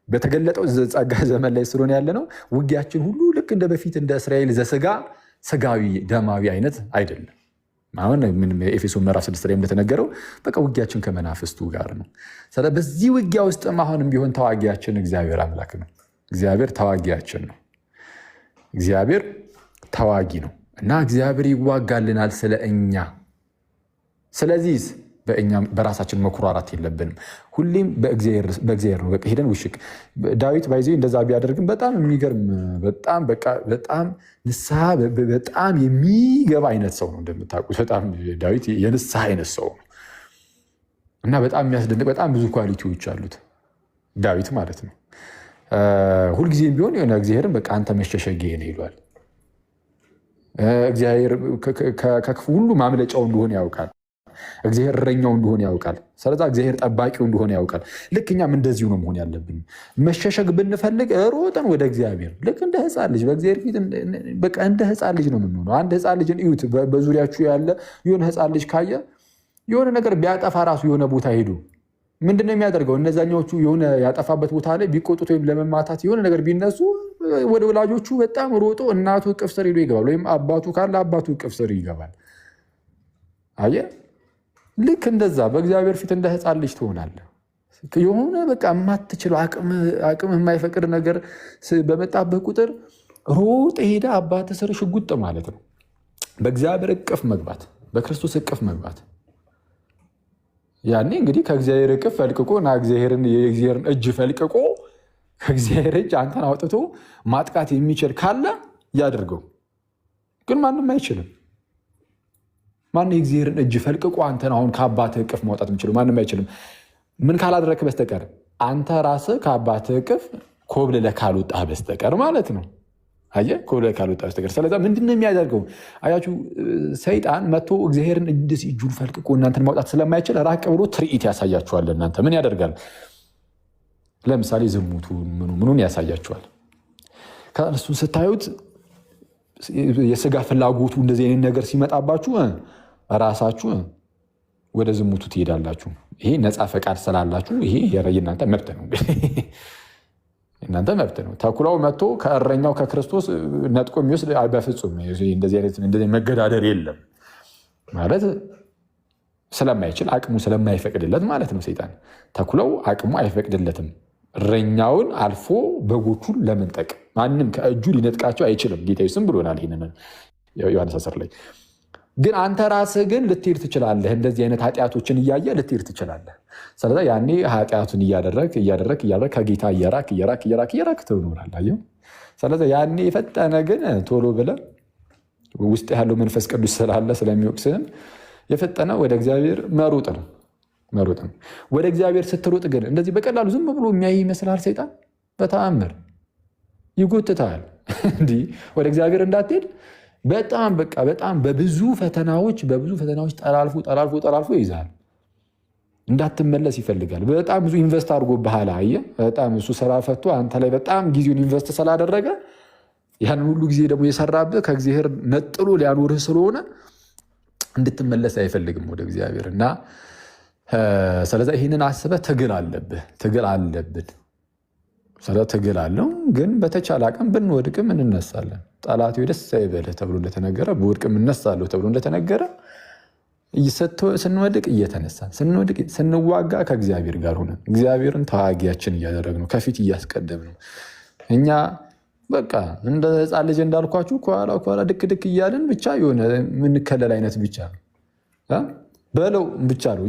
በተገለጠው ጸጋ ዘመን ላይ ስለሆነ ያለ ነው። ውጊያችን ሁሉ ልክ እንደ በፊት እንደ እስራኤል ስጋዊ ደማዊ አይነት አይደለም። አሁን ኤፌሶን ምዕራፍ 6 ላይ እንደተነገረው በቃ ውጊያችን ከመናፍስቱ ጋር ነው። ስለዚህ በዚህ ውጊያ ውስጥም አሁንም ቢሆን ተዋጊያችን እግዚአብሔር አምላክ ነው። እግዚአብሔር ተዋጊያችን ነው። እግዚአብሔር ተዋጊ ነው እና እግዚአብሔር ይዋጋልናል ስለ እኛ። ስለዚህ በራሳችን መኩራራት የለብንም። ሁሌም በእግዚአብሔር ነው። በቃ ሄደን ውሽቅ ዳዊት ባይዜ እንደዛ ቢያደርግም በጣም የሚገርም በጣም ንስሐ በጣም የሚገባ አይነት ሰው ነው። እንደምታውቁት በጣም ዳዊት የንስሐ አይነት ሰው ነው እና በጣም የሚያስደንቅ በጣም ብዙ ኳሊቲዎች አሉት ዳዊት ማለት ነው። ሁልጊዜም ቢሆን የሆነ እግዚአብሔርን በቃ አንተ መሸሸጊያዬ ነህ ይሏል። እግዚአብሔር ከክፉ ሁሉ ማምለጫው እንደሆነ ያውቃል። እግዚአብሔር እረኛው እንደሆነ ያውቃል። ስለዛ እግዚአብሔር ጠባቂው እንደሆነ ያውቃል። ልክ እኛም እንደዚሁ ነው መሆን ያለብን። መሸሸግ ብንፈልግ ሮጠን ወደ እግዚአብሔር ልክ እንደ ሕፃን ልጅ በእግዚአብሔር ፊት በቃ እንደ ሕፃን ልጅ ነው የምንሆነው። አንድ ሕፃን ልጅን እዩት። በዙሪያችሁ ያለ የሆነ ሕፃን ልጅ ካየ የሆነ ነገር ቢያጠፋ ራሱ የሆነ ቦታ ሄዱ ምንድነው የሚያደርገው? እነዛኛዎቹ የሆነ ያጠፋበት ቦታ ላይ ቢቆጡት ወይም ለመማታት የሆነ ነገር ቢነሱ ወደ ወላጆቹ በጣም ሮጦ እናቱ እቅፍ ስር ሄዶ ይገባል። ወይም አባቱ ካለ አባቱ እቅፍ ስር ይገባል። አየህ፣ ልክ እንደዛ በእግዚአብሔር ፊት እንደ ሕፃን ልጅ ትሆናለህ። የሆነ በቃ የማትችለው አቅም የማይፈቅድ ነገር በመጣበት ቁጥር ሮጥ ሄደ አባት ስር ሽጉጥ ማለት ነው። በእግዚአብሔር እቅፍ መግባት፣ በክርስቶስ እቅፍ መግባት። ያኔ እንግዲህ ከእግዚአብሔር እቅፍ ፈልቅቆ እና የእግዚአብሔርን እጅ ፈልቅቆ ከእግዚአብሔር እጅ አንተን አውጥቶ ማጥቃት የሚችል ካለ ያድርገው። ግን ማንም አይችልም። ማን የእግዚአብሔርን እጅ ፈልቅቆ አንተን አሁን ከአባትህ እቅፍ ማውጣት የሚችለው? ማንም አይችልም። ምን ካላደረክ በስተቀር አንተ ራስህ ከአባትህ እቅፍ ኮብልለህ ካልወጣህ በስተቀር ማለት ነው። አየህ፣ ኮብልለህ ካልወጣህ በስተቀር። ስለዚህ ምንድን ነው የሚያደርገው? አያችሁ፣ ሰይጣን መጥቶ እግዚአብሔርን እጁን ፈልቅቆ እናንተን ማውጣት ስለማይችል ራቅ ብሎ ትርኢት ያሳያችኋል። እናንተ ምን ያደርጋል? ለምሳሌ ዝሙቱን ምኑን ያሳያችኋል። ከእሱ ስታዩት የስጋ ፍላጎቱ እንደዚህ አይነት ነገር ሲመጣባችሁ ራሳችሁ ወደ ዝሙቱ ትሄዳላችሁ። ይሄ ነፃ ፈቃድ ስላላችሁ ይሄ የእናንተ መብት ነው። እናንተ መብት ነው። ተኩላው መጥቶ ከእረኛው ከክርስቶስ ነጥቆ የሚወስድ በፍጹም እንደዚህ መገዳደር የለም ማለት ስለማይችል አቅሙ ስለማይፈቅድለት ማለት ነው። ሰይጣን ተኩላው አቅሙ አይፈቅድለትም እረኛውን አልፎ በጎቹን ለመንጠቅ ማንም ከእጁ ሊነጥቃቸው አይችልም። ጌታ ኢየሱስም ብሎናል ይህንን ዮሐንስ 10 ላይ። ግን አንተ ራስህ ግን ልትሄድ ትችላለህ። እንደዚህ አይነት ኃጢአቶችን እያየ ልትሄድ ትችላለህ። ስለዚህ ያኔ ኃጢአቱን እያደረግ ከጌታ እየራክ ትኖራለህ። ስለዚህ ያኔ የፈጠነ ግን ቶሎ ብለህ ውስጥ ያለው መንፈስ ቅዱስ ስላለ ስለሚወቅስህም የፈጠነ ወደ እግዚአብሔር መሮጥ ነው። ወደ እግዚአብሔር ስትሮጥ ግን እንደዚህ በቀላሉ ዝም ብሎ የሚያይ ይመስላል ሰይጣን። በተአምር ይጎትታል። እንዲህ ወደ እግዚአብሔር እንዳትሄድ በጣም በብዙ ፈተናዎች ጠላልፎ ይይዛል። እንዳትመለስ ይፈልጋል። በጣም ብዙ ኢንቨስት አድርጎብሃል። አየህ፣ በጣም እሱ ስራ ፈቶ አንተ ላይ በጣም ጊዜውን ኢንቨስት ስላደረገ ያንን ሁሉ ጊዜ ደግሞ የሰራብህ ከእግዚአብሔር ነጥሎ ሊያኖርህ ስለሆነ እንድትመለስ አይፈልግም ወደ እግዚአብሔር እና ስለዚህ ይህንን አስበህ ትግል አለብን። ትግል አለው። ግን በተቻለ አቅም ብንወድቅም እንነሳለን። ጠላቱ ደስ አይበልህ ተብሎ እንደተነገረ በወድቅም እነሳለሁ ተብሎ እንደተነገረ ስንወድቅ እየተነሳን ስንዋጋ ከእግዚአብሔር ጋር ሆነን እግዚአብሔርን ተዋጊያችን እያደረግነው ከፊት እያስቀደምነው እኛ በቃ እንደ ሕፃን ልጅ እንዳልኳችሁ ከኋላ ድክ እያልን ብቻ የሆነ የምንከለል አይነት ብቻ ነው በለው ብቻ ነው።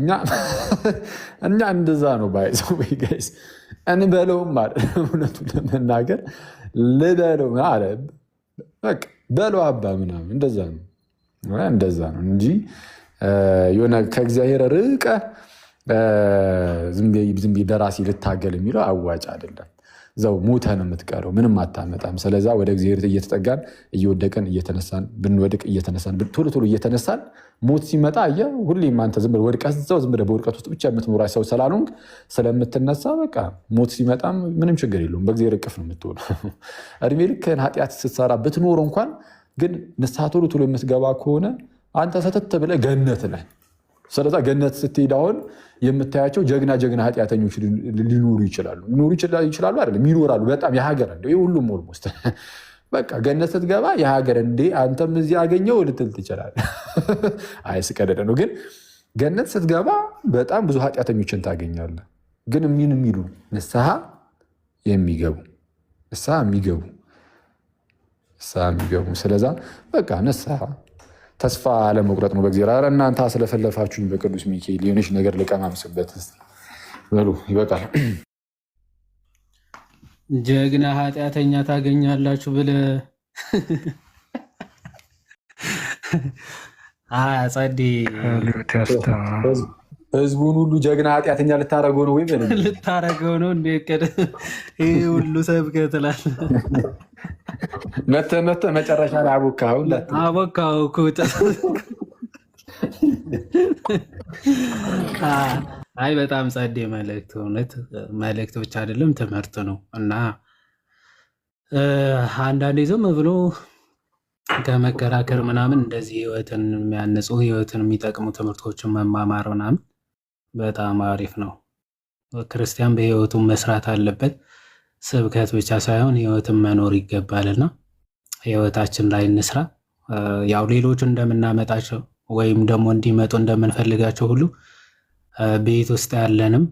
እኛ እንደዛ ነው ባይዘው ጋይስ እንበለውም ማለት እውነቱን ለመናገር ልበለው አለ በቃ በለው አባ ምናምን እንደዛ ነው እንጂ የሆነ ከእግዚአብሔር ርቀ ዝም ብዬ በራሴ ልታገል የሚለው አዋጭ አይደለም። እዛው ሞተን የምትቀረው ምንም አታመጣም። ስለዛ ወደ እግዚአብሔር እየተጠጋን እየወደቅን እየተነሳን ብንወድቅ እየተነሳን ቶሎ እየተነሳን ሞት ሲመጣ ሁሌም አንተ ዝም ብለህ ወድቀህ እዛው ዝም ብለህ በውድቀት ውስጥ ብቻ የምትኖር ሰው ስላልሆንክ ስለምትነሳ በቃ ሞት ሲመጣም ምንም ችግር የለውም። በእግዚአብሔር እቅፍ ነው የምትሆነው። እድሜ ልክህን ኃጢአት ስትሰራ ብትኖር እንኳን ግን ንስሐ ቶሎ የምትገባ ከሆነ አንተ ሰተት ብለህ ገነት ነህ። ስለዛ ገነት ስትሄድ አሁን የምታያቸው ጀግና ኃጢአተኞች ሊኖሩ ይችላሉ አይደለም፣ ይኖራሉ። በጣም የሀገር እንደ ሁሉም ኦልሞስት በቃ ገነት ስትገባ የሀገር እንዴ አንተም እዚህ ያገኘው ልትል ትችላለህ። አይስቀደደ ነው። ግን ገነት ስትገባ በጣም ብዙ ኃጢአተኞችን ታገኛለህ። ግን የሚሉ ንስሐ የሚገቡ ስለዛ በቃ ንስሐ ተስፋ አለመቁረጥ ነው በእግዚአብሔር። እናንተ ስለፈለፋችሁኝ በቅዱስ ሚካኤል የሆነች ነገር ልቀማምስበት በሉ ይበቃል። ጀግና ኃጢአተኛ ታገኛላችሁ ብለህ ጸዴ ህዝቡን ሁሉ ጀግና ኃጢአተኛ ልታረገው ነው ወይ ልታረገው ነው? ይህ ሁሉ ሰብከህ ትላለህ። መተ መጨረሻ ላይ አቦካው እኮ አይ በጣም ጸዴ መልእክት፣ እውነት መልእክት ብቻ አይደለም ትምህርት ነው። እና አንዳንዴ ዝም ብሎ ከመከራከር ምናምን እንደዚህ ህይወትን የሚያነጹ ህይወትን የሚጠቅሙ ትምህርቶችን መማማር ምናምን በጣም አሪፍ ነው። ክርስቲያን በህይወቱ መስራት አለበት። ስብከት ብቻ ሳይሆን ህይወትን መኖር ይገባልና ህይወታችን ላይ እንስራ። ያው ሌሎች እንደምናመጣቸው ወይም ደግሞ እንዲመጡ እንደምንፈልጋቸው ሁሉ ቤት ውስጥ ያለንም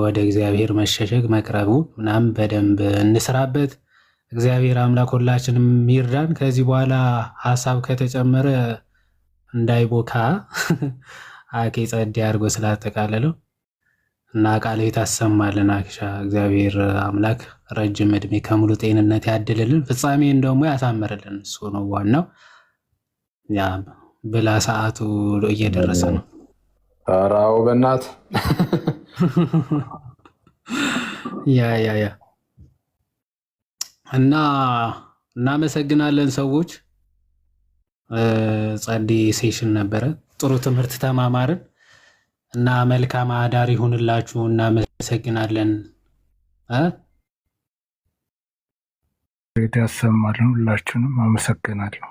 ወደ እግዚአብሔር መሸሸግ መቅረቡ ምናምን በደንብ እንስራበት። እግዚአብሔር አምላክ ሁላችንም ይርዳን። ከዚህ በኋላ ሀሳብ ከተጨመረ እንዳይቦካ አኬ ጸዴ አድርጎ ስላጠቃለለው እና ቃል ታሰማልን። አክሻ እግዚአብሔር አምላክ ረጅም እድሜ ከሙሉ ጤንነት ያድልልን፣ ፍጻሜን ደግሞ ያሳምርልን። እሱ ነው ዋናው። ያ ብላ ሰዓቱ እየደረሰ ነው። ኧረ አዎ በእናትህ ያ እና እናመሰግናለን ሰዎች። ጸዴ ሴሽን ነበረ። ጥሩ ትምህርት ተማማርን እና መልካም አዳር ይሁንላችሁ። እናመሰግናለን። ያሰማልን። ሁላችሁንም አመሰግናለሁ።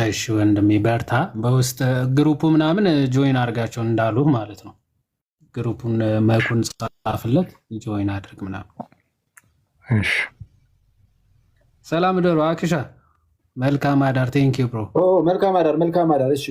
እሺ ወንድሜ በርታ። በውስጥ ግሩፑ ምናምን ጆይን አድርጋቸው እንዳሉ ማለት ነው። ግሩፑን መኩን ጻፍለት ጆይን አድርግ ምናምን። እሺ ሰላም ደሩ አክሻ። መልካም አዳር። ቴንኪው ብሮ። መልካም አዳር። እሺ